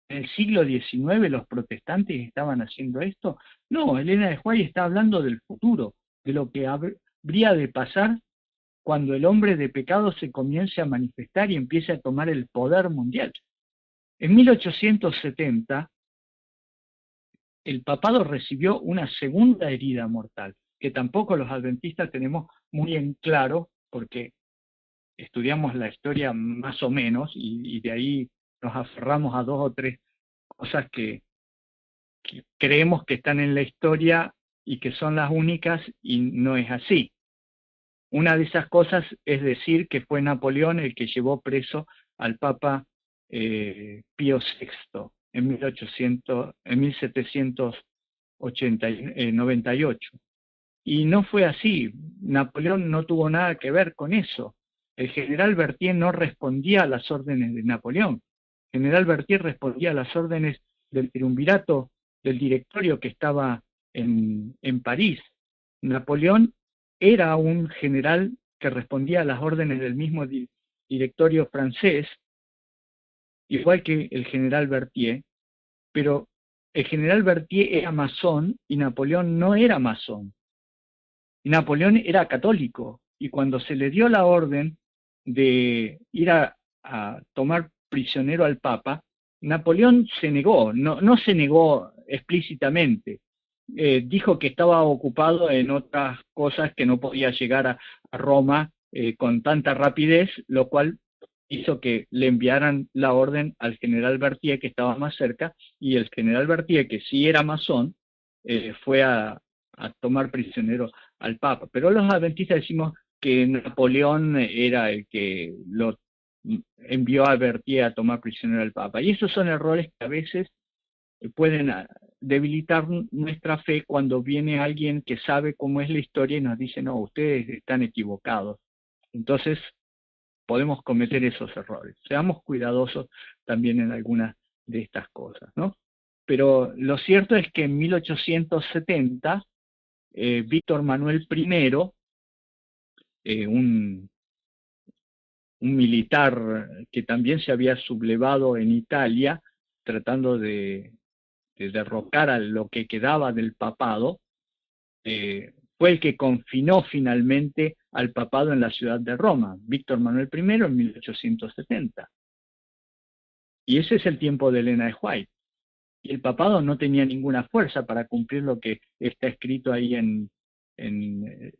¿En el siglo XIX los protestantes estaban haciendo esto? No, Elena de White está hablando del futuro, de lo que habría de pasar cuando el hombre de pecado se comience a manifestar y empiece a tomar el poder mundial. En 1870, el papado recibió una segunda herida mortal, que tampoco los adventistas tenemos muy en claro, porque estudiamos la historia más o menos, y de ahí nos aferramos a dos o tres cosas que creemos que están en la historia y que son las únicas, y no es así. Una de esas cosas es decir que fue Napoleón el que llevó preso al Papa Pío VI en 1798. Y no fue así. Napoleón no tuvo nada que ver con eso. El general Berthier no respondía a las órdenes de Napoleón. El general Berthier respondía a las órdenes del triunvirato, del directorio que estaba en París. Napoleón era un general que respondía a las órdenes del mismo directorio francés, igual que el general Berthier, pero el general Berthier era masón y Napoleón no era masón. Napoleón era católico, y cuando se le dio la orden de ir a tomar prisionero al Papa, Napoleón se negó, no se negó explícitamente, dijo que estaba ocupado en otras cosas, que no podía llegar a Roma con tanta rapidez, lo cual hizo que le enviaran la orden al general Berthier, que estaba más cerca, y el general Berthier, que sí era masón, fue a tomar prisionero al Papa. Pero los adventistas decimos que Napoleón era el que lo envió a Berthier a tomar prisionero al Papa. Y esos son errores que a veces pueden debilitar nuestra fe cuando viene alguien que sabe cómo es la historia y nos dice, no, ustedes están equivocados. Entonces podemos cometer esos errores. Seamos cuidadosos también en algunas de estas cosas, ¿no? Pero lo cierto es que en 1870, Víctor Manuel I, un militar que también se había sublevado en Italia, tratando de derrocar a lo que quedaba del papado, fue el que confinó finalmente al papado en la ciudad de Roma, Víctor Manuel I en 1870. Y ese es el tiempo de Elena de White. Y el papado no tenía ninguna fuerza para cumplir lo que está escrito ahí en el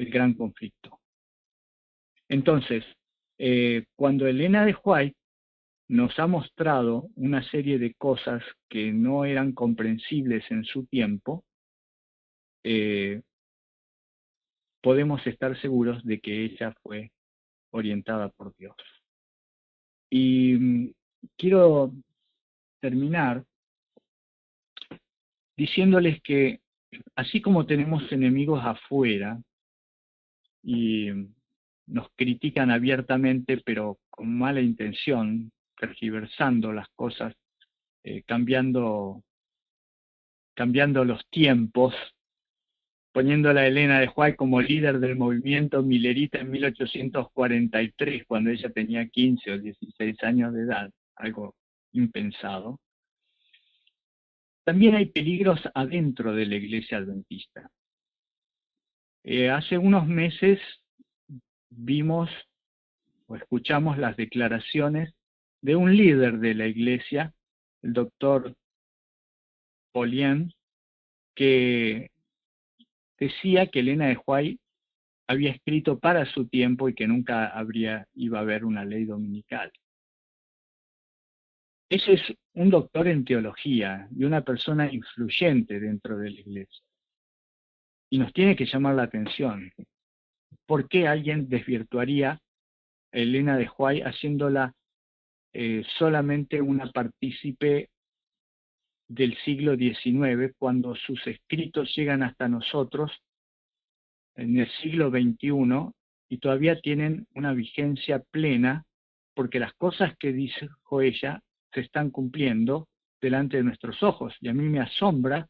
Gran Conflicto. Entonces, cuando Elena de White nos ha mostrado una serie de cosas que no eran comprensibles en su tiempo, podemos estar seguros de que ella fue orientada por Dios. Y quiero terminar diciéndoles que así como tenemos enemigos afuera y nos critican abiertamente, pero con mala intención, tergiversando las cosas, cambiando los tiempos, poniendo a Elena de White como líder del movimiento milerita en 1843, cuando ella tenía 15 o 16 años de edad, algo impensado. También hay peligros adentro de la Iglesia Adventista. Hace unos meses vimos o escuchamos las declaraciones de un líder de la Iglesia, el doctor Paulien, que decía que Elena de White había escrito para su tiempo y que nunca iba a haber una ley dominical. Ese es un doctor en teología y una persona influyente dentro de la Iglesia. Y nos tiene que llamar la atención. ¿Por qué alguien desvirtuaría a Elena de White haciéndola solamente una partícipe del siglo XIX, cuando sus escritos llegan hasta nosotros en el siglo XXI y todavía tienen una vigencia plena, porque las cosas que dijo ella se están cumpliendo delante de nuestros ojos? Y a mí me asombra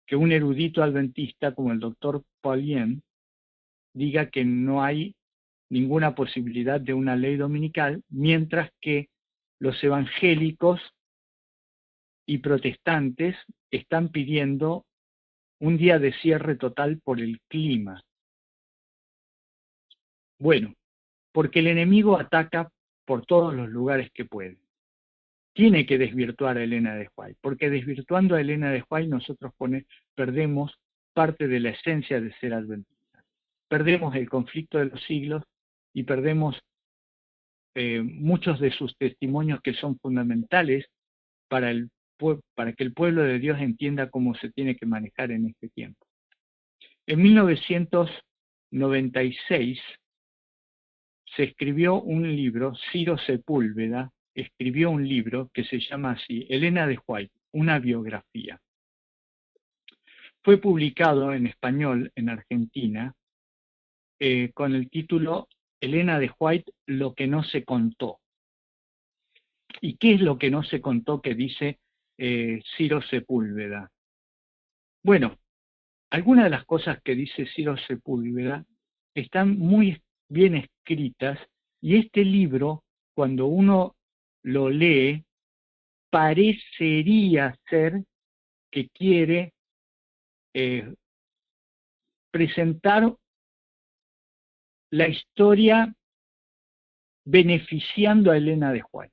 que un erudito adventista como el doctor Paulien diga que no hay ninguna posibilidad de una ley dominical, mientras que los evangélicos y protestantes están pidiendo un día de cierre total por el clima. Bueno, porque el enemigo ataca por todos los lugares que puede. tiene que desvirtuar a Elena de White, porque desvirtuando a Elena de White nosotros perdemos parte de la esencia de ser adventistas. Perdemos el conflicto de los siglos y perdemos muchos de sus testimonios que son fundamentales para que el pueblo de Dios entienda cómo se tiene que manejar en este tiempo. En 1996 se escribió un libro, Ciro Sepúlveda escribió un libro que se llama así, Elena de White, una biografía. Fue publicado en español en Argentina con el título Elena de White, lo que no se contó. ¿Y qué es lo que no se contó que dice Ciro Sepúlveda? Bueno, algunas de las cosas que dice Ciro Sepúlveda están muy bien escritas y este libro, cuando uno lo lee, parecería ser que quiere presentar la historia beneficiando a Elena de White.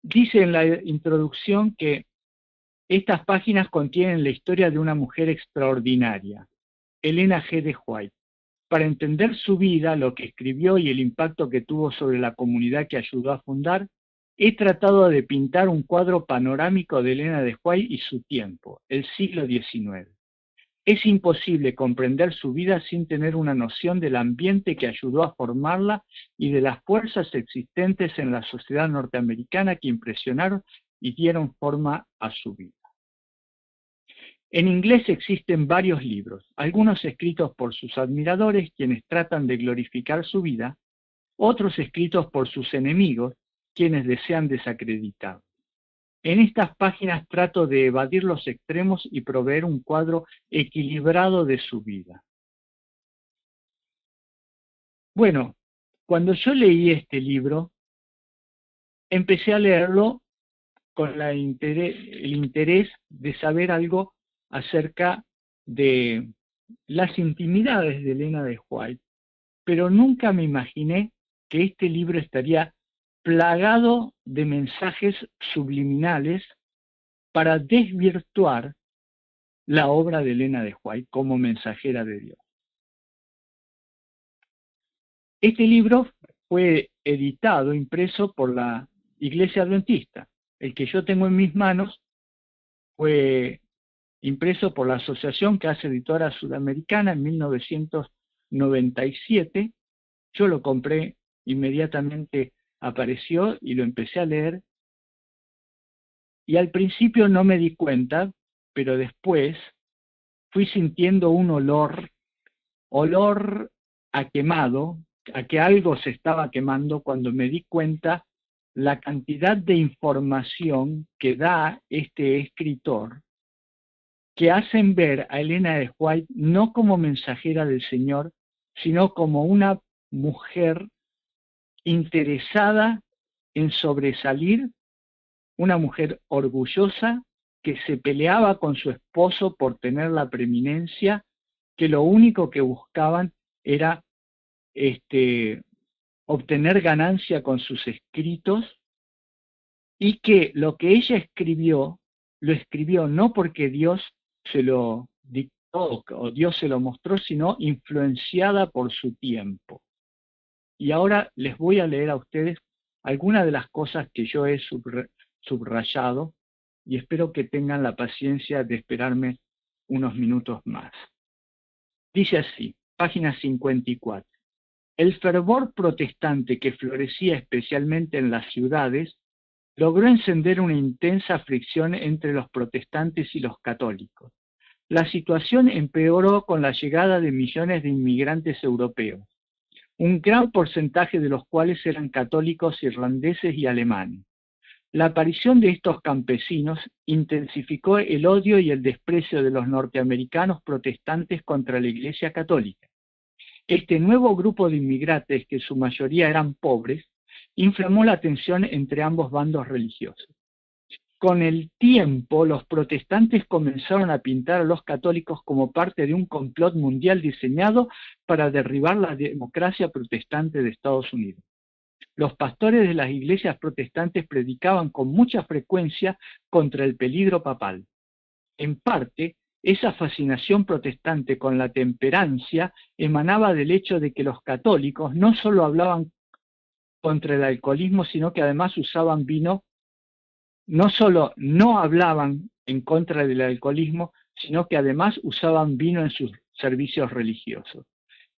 Dice en la introducción que estas páginas contienen la historia de una mujer extraordinaria, Elena G. de White. Para entender su vida, lo que escribió y el impacto que tuvo sobre la comunidad que ayudó a fundar, he tratado de pintar un cuadro panorámico de Elena de White y su tiempo, el siglo XIX. Es imposible comprender su vida sin tener una noción del ambiente que ayudó a formarla y de las fuerzas existentes en la sociedad norteamericana que impresionaron y dieron forma a su vida. En inglés existen varios libros, algunos escritos por sus admiradores, quienes tratan de glorificar su vida, otros escritos por sus enemigos, quienes desean desacreditarla. En estas páginas trato de evadir los extremos y proveer un cuadro equilibrado de su vida. Bueno, cuando yo leí este libro, empecé a leerlo con el interés de saber algo acerca de las intimidades de Elena de White, pero nunca me imaginé que este libro estaría plagado de mensajes subliminales para desvirtuar la obra de Elena de White como mensajera de Dios. Este libro fue editado, impreso por la Iglesia Adventista. El que yo tengo en mis manos fue impreso por la Asociación Casa Editora Sudamericana en 1997. Yo lo compré, inmediatamente apareció y lo empecé a leer. Y al principio no me di cuenta, pero después fui sintiendo un olor a quemado, a que algo se estaba quemando cuando me di cuenta la cantidad de información que da este escritor, que hacen ver a Elena de White no como mensajera del Señor, sino como una mujer interesada en sobresalir, una mujer orgullosa que se peleaba con su esposo por tener la preeminencia, que lo único que buscaban era obtener ganancia con sus escritos, y que lo que ella escribió, lo escribió no porque Dios se lo dictó o Dios se lo mostró, sino influenciada por su tiempo. Y ahora les voy a leer a ustedes algunas de las cosas que yo he subrayado y espero que tengan la paciencia de esperarme unos minutos más. Dice así, página 54. El fervor protestante que florecía especialmente en las ciudades logró encender una intensa fricción entre los protestantes y los católicos. La situación empeoró con la llegada de millones de inmigrantes europeos, un gran porcentaje de los cuales eran católicos irlandeses y alemanes. La aparición de estos campesinos intensificó el odio y el desprecio de los norteamericanos protestantes contra la Iglesia Católica. Este nuevo grupo de inmigrantes, que su mayoría eran pobres, inflamó la tensión entre ambos bandos religiosos. Con el tiempo, los protestantes comenzaron a pintar a los católicos como parte de un complot mundial diseñado para derribar la democracia protestante de Estados Unidos. los pastores de las iglesias protestantes predicaban con mucha frecuencia contra el peligro papal. En parte, esa fascinación protestante con la temperancia emanaba del hecho de que los católicos no solo hablaban contra el alcoholismo, sino que además usaban vino, no solo no hablaban en contra del alcoholismo, sino que además usaban vino en sus servicios religiosos.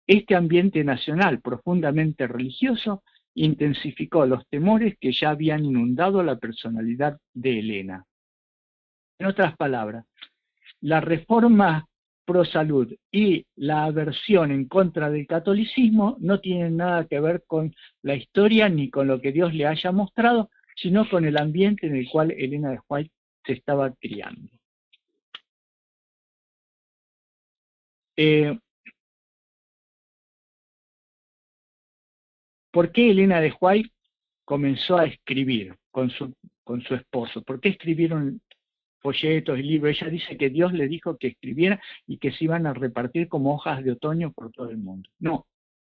Este ambiente nacional profundamente religioso intensificó los temores que ya habían inundado la personalidad de Helena. En otras palabras, la reforma pro salud y la aversión en contra del catolicismo no tienen nada que ver con la historia ni con lo que Dios le haya mostrado, sino con el ambiente en el cual Elena de White se estaba criando. ¿Por qué Elena de White comenzó a escribir con su esposo? ¿Por qué escribieron folletos y libros? Ella dice que Dios le dijo que escribiera y que se iban a repartir como hojas de otoño por todo el mundo. No,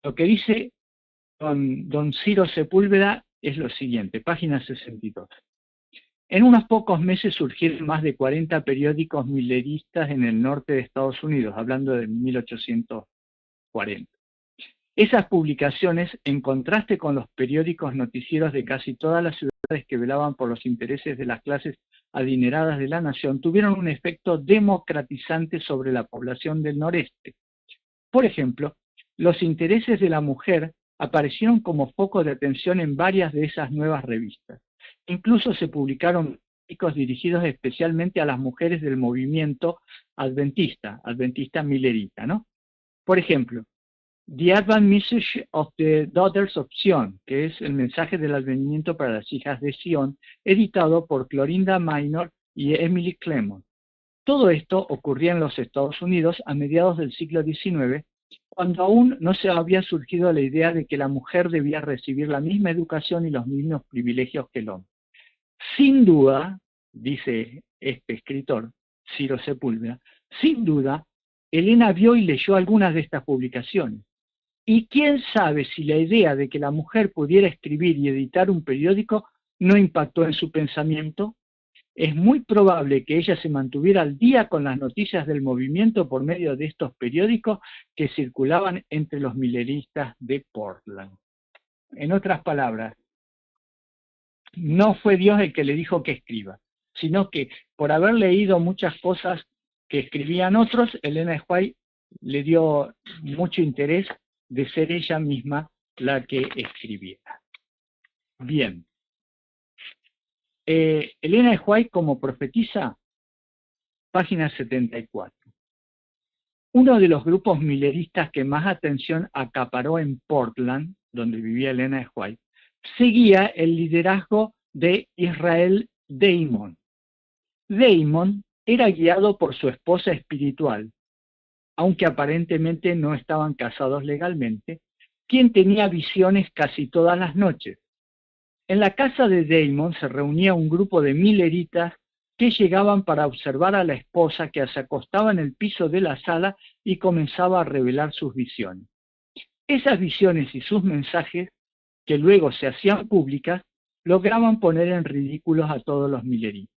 lo que dice don Ciro Sepúlveda es lo siguiente, página 62. En unos pocos meses surgieron más de 40 periódicos milleristas en el norte de Estados Unidos, hablando de 1840. Esas publicaciones, en contraste con los periódicos noticieros de casi todas las ciudades que velaban por los intereses de las clases adineradas de la nación, tuvieron un efecto democratizante sobre la población del noreste. Por ejemplo, los intereses de la mujer aparecieron como foco de atención en varias de esas nuevas revistas. Incluso se publicaron artículos dirigidos especialmente a las mujeres del movimiento adventista millerita, ¿no? Por ejemplo, The Advent Message of the Daughters of Zion, que es el mensaje del advenimiento para las hijas de Sion, editado por Clorinda Minor y Emily Clement. Todo esto ocurría en los Estados Unidos a mediados del siglo XIX, cuando aún no se había surgido la idea de que la mujer debía recibir la misma educación y los mismos privilegios que el hombre. Sin duda, dice este escritor, Ciro Sepúlveda, sin duda, Helena vio y leyó algunas de estas publicaciones. Y quién sabe si la idea de que la mujer pudiera escribir y editar un periódico no impactó en su pensamiento. Es muy probable que ella se mantuviera al día con las noticias del movimiento por medio de estos periódicos que circulaban entre los milleristas de Portland. En otras palabras, no fue Dios el que le dijo que escriba, sino que por haber leído muchas cosas que escribían otros, Elena de White le dio mucho interés de ser ella misma la que escribiera. Bien. Elena de White como profetisa, página 74. Uno de los grupos milleristas que más atención acaparó en Portland, donde vivía Elena de White, seguía el liderazgo de Israel Damon. Damon era guiado por su esposa espiritual, aunque aparentemente no estaban casados legalmente, quien tenía visiones casi todas las noches. En la casa de Damon se reunía un grupo de milleritas que llegaban para observar a la esposa que se acostaba en el piso de la sala y comenzaba a revelar sus visiones. Esas visiones y sus mensajes, que luego se hacían públicas, lograban poner en ridículo a todos los milleritas.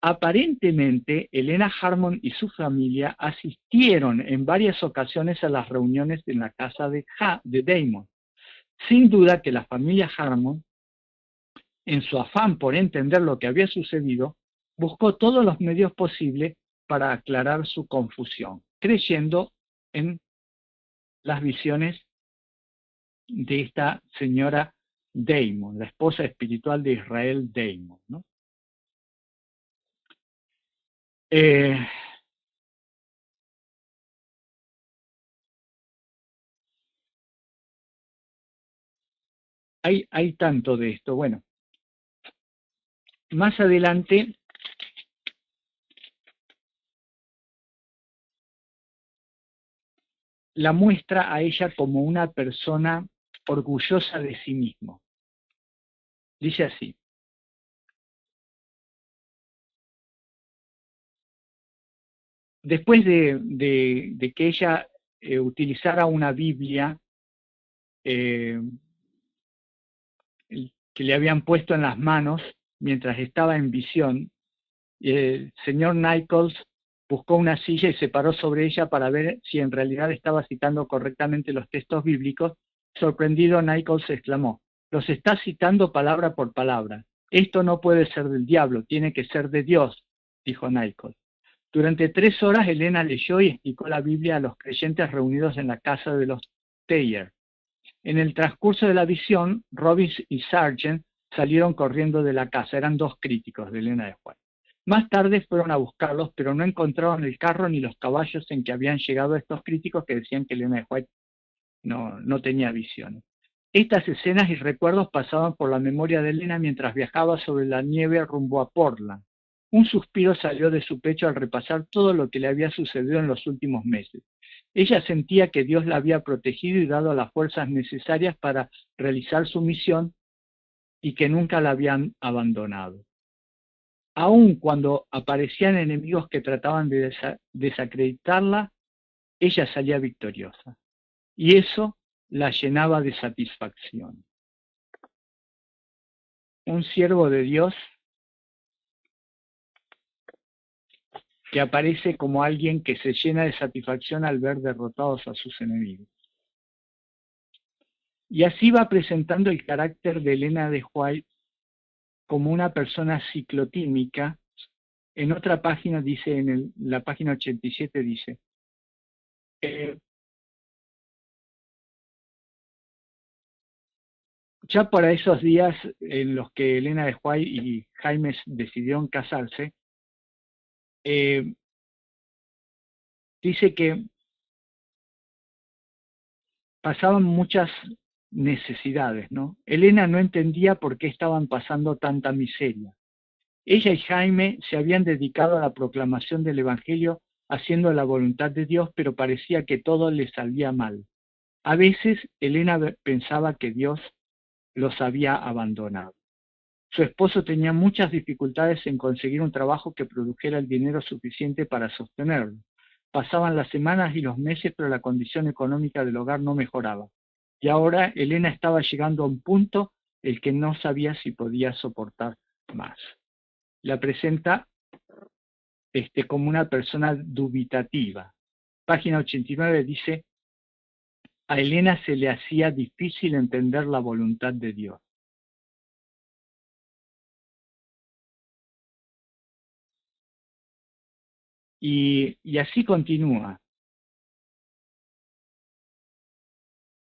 Aparentemente, Helena Harmon y su familia asistieron en varias ocasiones a las reuniones en la casa de Damon. Sin duda que la familia Harmon, en su afán por entender lo que había sucedido, buscó todos los medios posibles para aclarar su confusión, creyendo en las visiones de esta señora Damon, la esposa espiritual de Israel Damon, ¿no? Hay tanto de esto. Bueno, más adelante la muestra a ella como una persona orgullosa de sí mismo. Dice así: después de que ella utilizara una Biblia que le habían puesto en las manos mientras estaba en visión. El señor Nichols buscó una silla y se paró sobre ella para ver si en realidad estaba citando correctamente los textos bíblicos. Sorprendido, Nichols exclamó: «Los está citando palabra por palabra. Esto no puede ser del diablo, tiene que ser de Dios», dijo Nichols. Durante 3 horas, Elena leyó y explicó la Biblia a los creyentes reunidos en la casa de los Thayer. En el transcurso de la visión, Robbins y Sargent salieron corriendo de la casa. Eran 2 críticos de Elena de White. Más tarde fueron a buscarlos, pero no encontraron el carro ni los caballos en que habían llegado estos críticos que decían que Elena de White no tenía visiones. Estas escenas y recuerdos pasaban por la memoria de Elena mientras viajaba sobre la nieve rumbo a Portland. Un suspiro salió de su pecho al repasar todo lo que le había sucedido en los últimos meses. Ella sentía que Dios la había protegido y dado las fuerzas necesarias para realizar su misión y que nunca la habían abandonado. Aun cuando aparecían enemigos que trataban de desacreditarla, ella salía victoriosa. Y eso la llenaba de satisfacción. Un siervo de Dios que aparece como alguien que se llena de satisfacción al ver derrotados a sus enemigos. Y así va presentando el carácter de Elena de White como una persona ciclotímica. En otra página dice, la página 87 dice, ya para esos días en los que Elena de White y Jaime decidieron casarse, dice que pasaban muchas necesidades, ¿no? Elena no entendía por qué estaban pasando tanta miseria. Ella y Jaime se habían dedicado a la proclamación del Evangelio haciendo la voluntad de Dios, pero parecía que todo les salía mal. A veces Elena pensaba que Dios los había abandonado. Su esposo tenía muchas dificultades en conseguir un trabajo que produjera el dinero suficiente para sostenerlo. Pasaban las semanas y los meses, pero la condición económica del hogar no mejoraba. Y ahora Elena estaba llegando a un punto el que no sabía si podía soportar más. La presenta como una persona dubitativa. Página 89 dice: a Elena se le hacía difícil entender la voluntad de Dios. Y así continúa.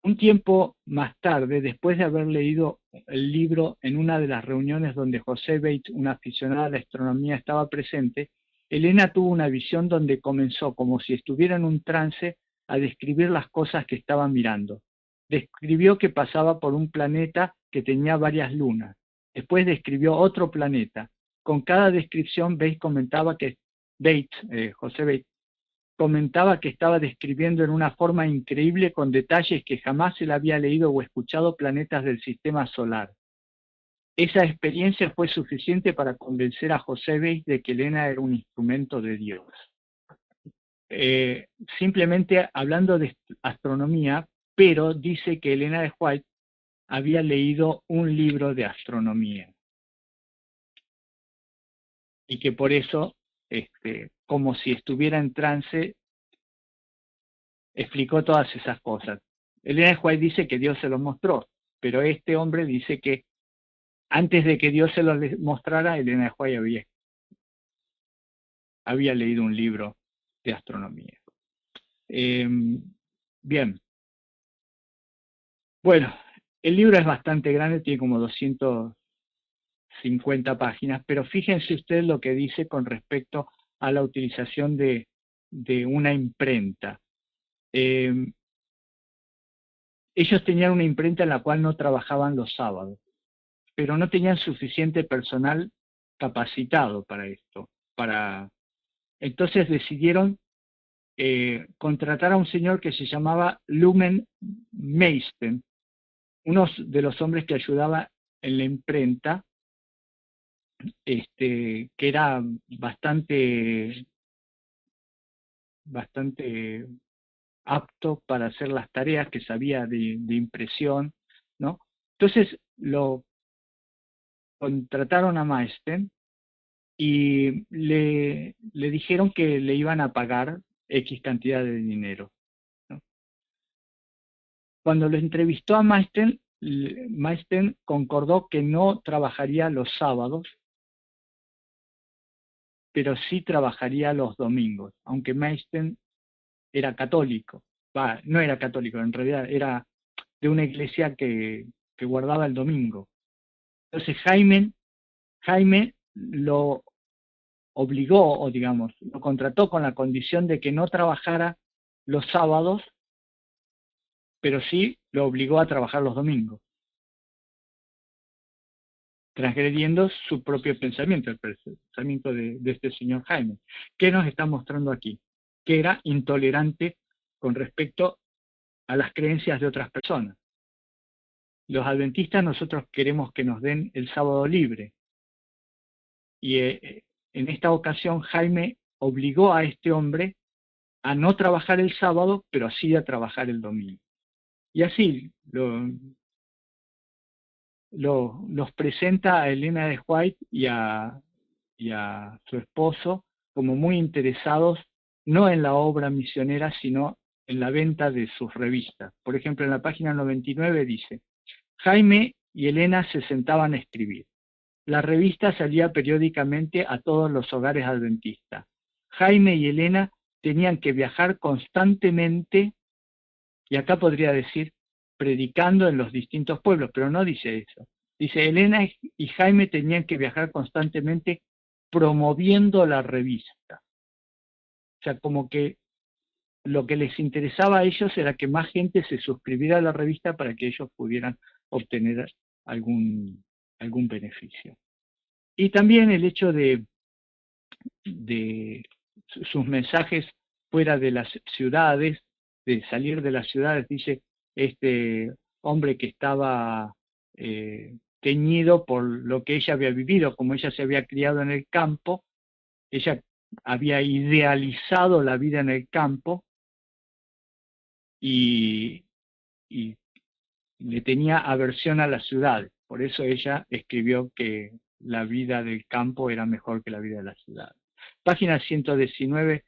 Un tiempo más tarde, después de haber leído el libro en una de las reuniones donde José Bates, una aficionada a la astronomía, estaba presente, Elena tuvo una visión donde comenzó, como si estuviera en un trance, a describir las cosas que estaba mirando. Describió que pasaba por un planeta que tenía varias lunas. Después describió otro planeta. Con cada descripción, José Bates, comentaba que estaba describiendo en una forma increíble, con detalles que jamás se le había leído o escuchado, planetas del sistema solar. Esa experiencia fue suficiente para convencer a José Bates de que Elena era un instrumento de Dios. Simplemente hablando de astronomía, pero dice que Elena de White había leído un libro de astronomía y que por eso, como si estuviera en trance, explicó todas esas cosas. Elena de White dice que Dios se lo mostró, pero este hombre dice que antes de que Dios se lo mostrara, Elena de White había leído un libro de astronomía. Bien. Bueno, el libro es bastante grande, tiene como 250 páginas, pero fíjense ustedes lo que dice con respecto a la utilización de una imprenta. Ellos tenían una imprenta en la cual no trabajaban los sábados, pero no tenían suficiente personal capacitado para esto. Entonces decidieron contratar a un señor que se llamaba Lumen Meisten, uno de los hombres que ayudaba en la imprenta, que era bastante apto para hacer las tareas, que sabía de impresión, ¿no? Entonces lo contrataron a Maestent y le dijeron que le iban a pagar X cantidad de dinero, ¿no? Cuando lo entrevistó a Maestent, Maestent concordó que no trabajaría los sábados, pero sí trabajaría los domingos, aunque Maestent era católico. No era católico, en realidad era de una iglesia que guardaba el domingo. Entonces Jaime lo obligó, o digamos, lo contrató con la condición de que no trabajara los sábados, pero sí lo obligó a trabajar los domingos, transgrediendo su propio pensamiento, el pensamiento de este señor Jaime. ¿Qué nos está mostrando aquí? Que era intolerante con respecto a las creencias de otras personas. Los adventistas nosotros queremos que nos den el sábado libre, y en esta ocasión Jaime obligó a este hombre a no trabajar el sábado, pero sí a trabajar el domingo. Y así los presenta a Elena de White y a su esposo como muy interesados no en la obra misionera, sino en la venta de sus revistas. Por ejemplo, en la página 99 dice: Jaime y Elena se sentaban a escribir. La revista salía periódicamente a todos los hogares adventistas. Jaime y Elena tenían que viajar constantemente, y acá podría decir predicando en los distintos pueblos, pero no dice eso. Dice: Elena y Jaime tenían que viajar constantemente promoviendo la revista. O sea, como que lo que les interesaba a ellos era que más gente se suscribiera a la revista para que ellos pudieran obtener algún beneficio. Y también el hecho de sus mensajes fuera de las ciudades, de salir de las ciudades. Dice este hombre que estaba teñido por lo que ella había vivido, como ella se había criado en el campo, ella había idealizado la vida en el campo y, y le tenía aversión a la ciudad. Por eso ella escribió que la vida del campo era mejor que la vida de la ciudad. Página 119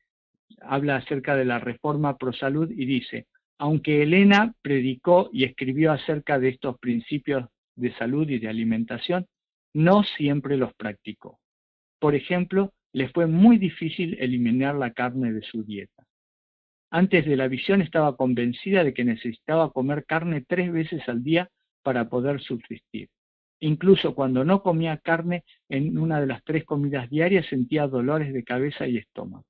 habla acerca de la reforma pro salud y dice: aunque Elena predicó y escribió acerca de estos principios de salud y de alimentación, no siempre los practicó. Por ejemplo, le fue muy difícil eliminar la carne de su dieta. Antes de la visión estaba convencida de que necesitaba comer carne 3 veces al día para poder subsistir. Incluso cuando no comía carne en una de las 3 comidas diarias sentía dolores de cabeza y estómago.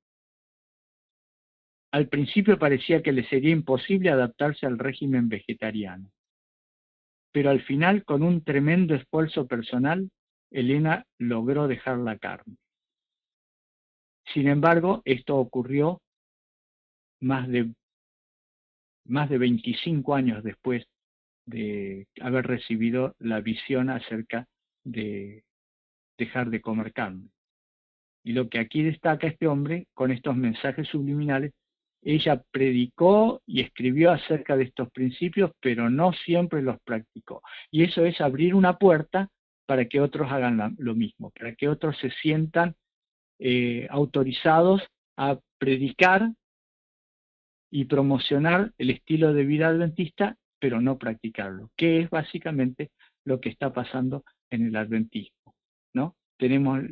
Al principio parecía que le sería imposible adaptarse al régimen vegetariano, pero al final, con un tremendo esfuerzo personal, Elena logró dejar la carne. Sin embargo, esto ocurrió más de 25 años después de haber recibido la visión acerca de dejar de comer carne. Y lo que aquí destaca este hombre, con estos mensajes subliminales: ella predicó y escribió acerca de estos principios, pero no siempre los practicó. Y eso es abrir una puerta para que otros hagan lo mismo, para que otros se sientan autorizados a predicar y promocionar el estilo de vida adventista, pero no practicarlo, que es básicamente lo que está pasando en el adventismo, ¿no? Tenemos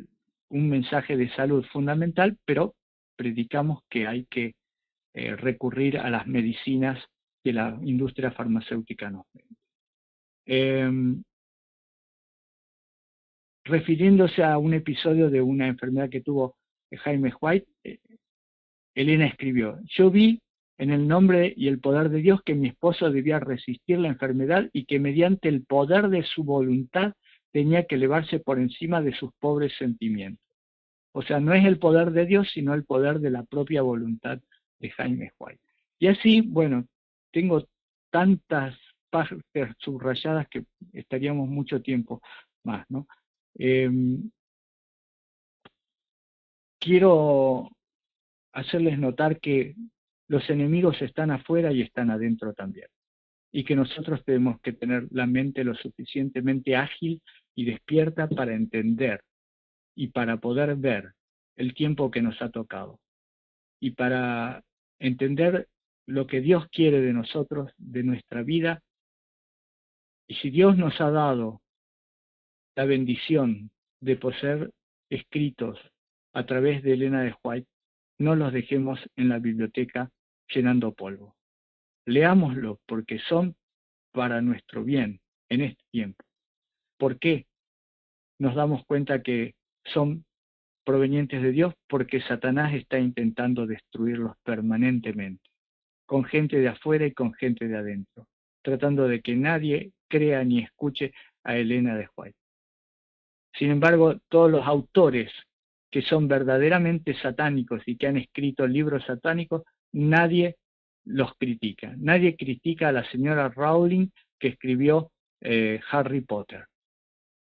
un mensaje de salud fundamental, pero predicamos que hay que recurrir a las medicinas que la industria farmacéutica nos vende. Refiriéndose a un episodio de una enfermedad que tuvo Jaime White, Elena escribió: yo vi en el nombre y el poder de Dios que mi esposo debía resistir la enfermedad y que mediante el poder de su voluntad tenía que elevarse por encima de sus pobres sentimientos. O sea, no es el poder de Dios, sino el poder de la propia voluntad de Jaime White. Y así, bueno, tengo tantas partes subrayadas que estaríamos mucho tiempo más, ¿no? Quiero hacerles notar que los enemigos están afuera y están adentro también. y que nosotros tenemos que tener la mente lo suficientemente ágil y despierta para entender y para poder ver el tiempo que nos ha tocado y para entender lo que Dios quiere de nosotros, de nuestra vida. Y si Dios nos ha dado la bendición de poseer escritos a través de Elena de White, no los dejemos en la biblioteca llenando polvo. Leámoslo porque son para nuestro bien en este tiempo. ¿Por qué nos damos cuenta que son provenientes de Dios? Porque Satanás está intentando destruirlos permanentemente, con gente de afuera y con gente de adentro, tratando de que nadie crea ni escuche a Elena de White. Sin embargo, todos los autores que son verdaderamente satánicos y que han escrito libros satánicos, nadie los critica. Nadie critica a la señora Rowling que escribió Harry Potter.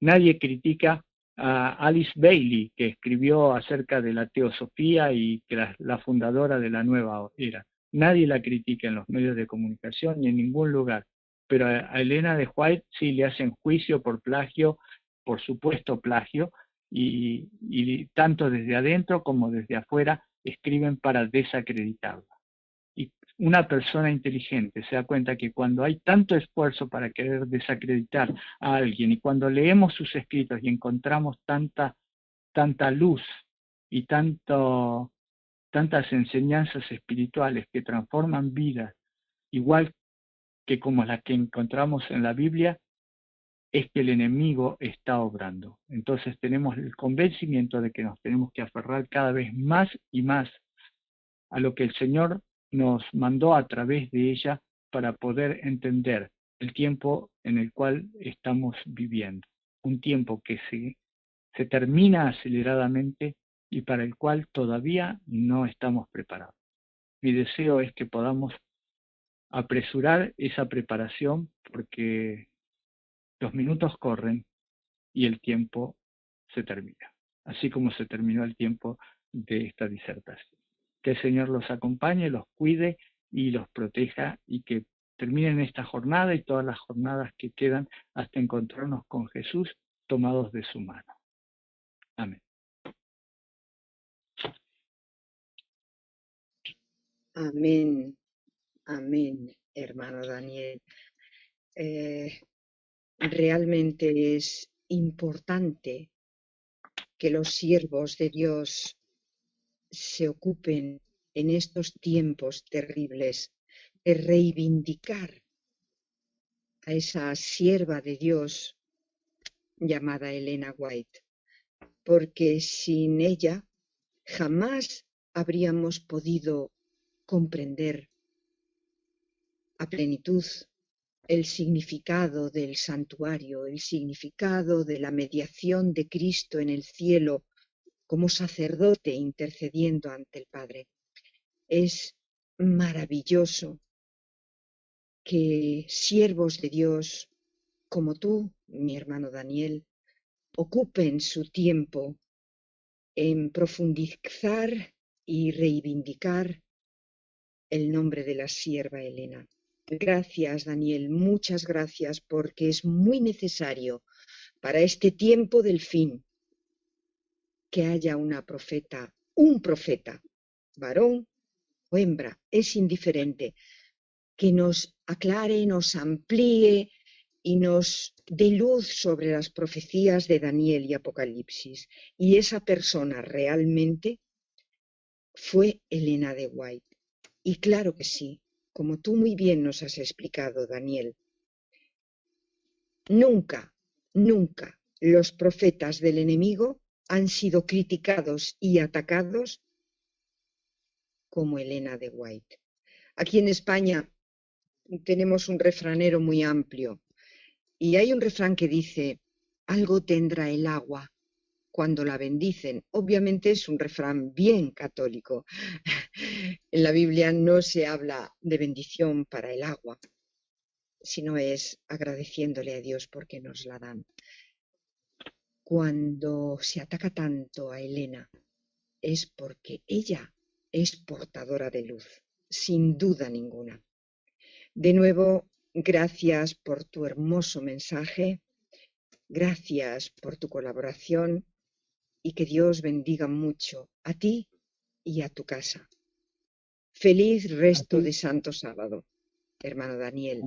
Nadie critica a Alice Bailey, que escribió acerca de la teosofía y que la fundadora de la nueva era. Nadie la critica en los medios de comunicación ni en ningún lugar. Pero a Elena de White sí le hacen juicio por plagio, por supuesto plagio, y tanto desde adentro como desde afuera escriben para desacreditarla. Y una persona inteligente se da cuenta que cuando hay tanto esfuerzo para querer desacreditar a alguien y cuando leemos sus escritos y encontramos tanta luz y tantas enseñanzas espirituales que transforman vidas, igual que como las que encontramos en la Biblia, es que el enemigo está obrando. Entonces tenemos el convencimiento de que nos tenemos que aferrar cada vez más y más a lo que el Señor nos mandó a través de ella para poder entender el tiempo en el cual estamos viviendo. Un tiempo que se termina aceleradamente y para el cual todavía no estamos preparados. Mi deseo es que podamos apresurar esa preparación porque los minutos corren y el tiempo se termina, así como se terminó el tiempo de esta disertación. Que el Señor los acompañe, los cuide y los proteja y que terminen esta jornada y todas las jornadas que quedan hasta encontrarnos con Jesús tomados de su mano. Amén. Amén, amén, hermano Daniel. Realmente es importante que los siervos de Dios se ocupen en estos tiempos terribles de reivindicar a esa sierva de Dios llamada Elena White, porque sin ella jamás habríamos podido comprender a plenitud el significado del santuario, el significado de la mediación de Cristo en el cielo como sacerdote intercediendo ante el Padre. Es maravilloso que siervos de Dios como tú, mi hermano Daniel, ocupen su tiempo en profundizar y reivindicar el nombre de la sierva Elena. Gracias, Daniel, muchas gracias, porque es muy necesario para este tiempo del fin que haya una profeta, un profeta, varón o hembra, es indiferente, que nos aclare, nos amplíe y nos dé luz sobre las profecías de Daniel y Apocalipsis. Y esa persona realmente fue Elena de White. Y claro que sí, como tú muy bien nos has explicado, Daniel, nunca, nunca los profetas del enemigo han sido criticados y atacados como Elena de White. Aquí en España tenemos un refranero muy amplio y hay un refrán que dice: algo tendrá el agua cuando la bendicen. Obviamente es un refrán bien católico. En la Biblia no se habla de bendición para el agua, sino es agradeciéndole a Dios porque nos la dan. Cuando se ataca tanto a Elena es porque ella es portadora de luz, sin duda ninguna. De nuevo, Gracias por tu hermoso mensaje, gracias por tu colaboración y que Dios bendiga mucho a ti y a tu casa. Feliz resto de Santo Sábado, hermano Daniel.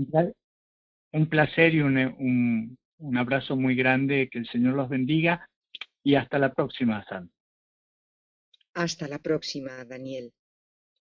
Un placer y un abrazo muy grande, que el Señor los bendiga y hasta la próxima, San. Hasta la próxima, Daniel.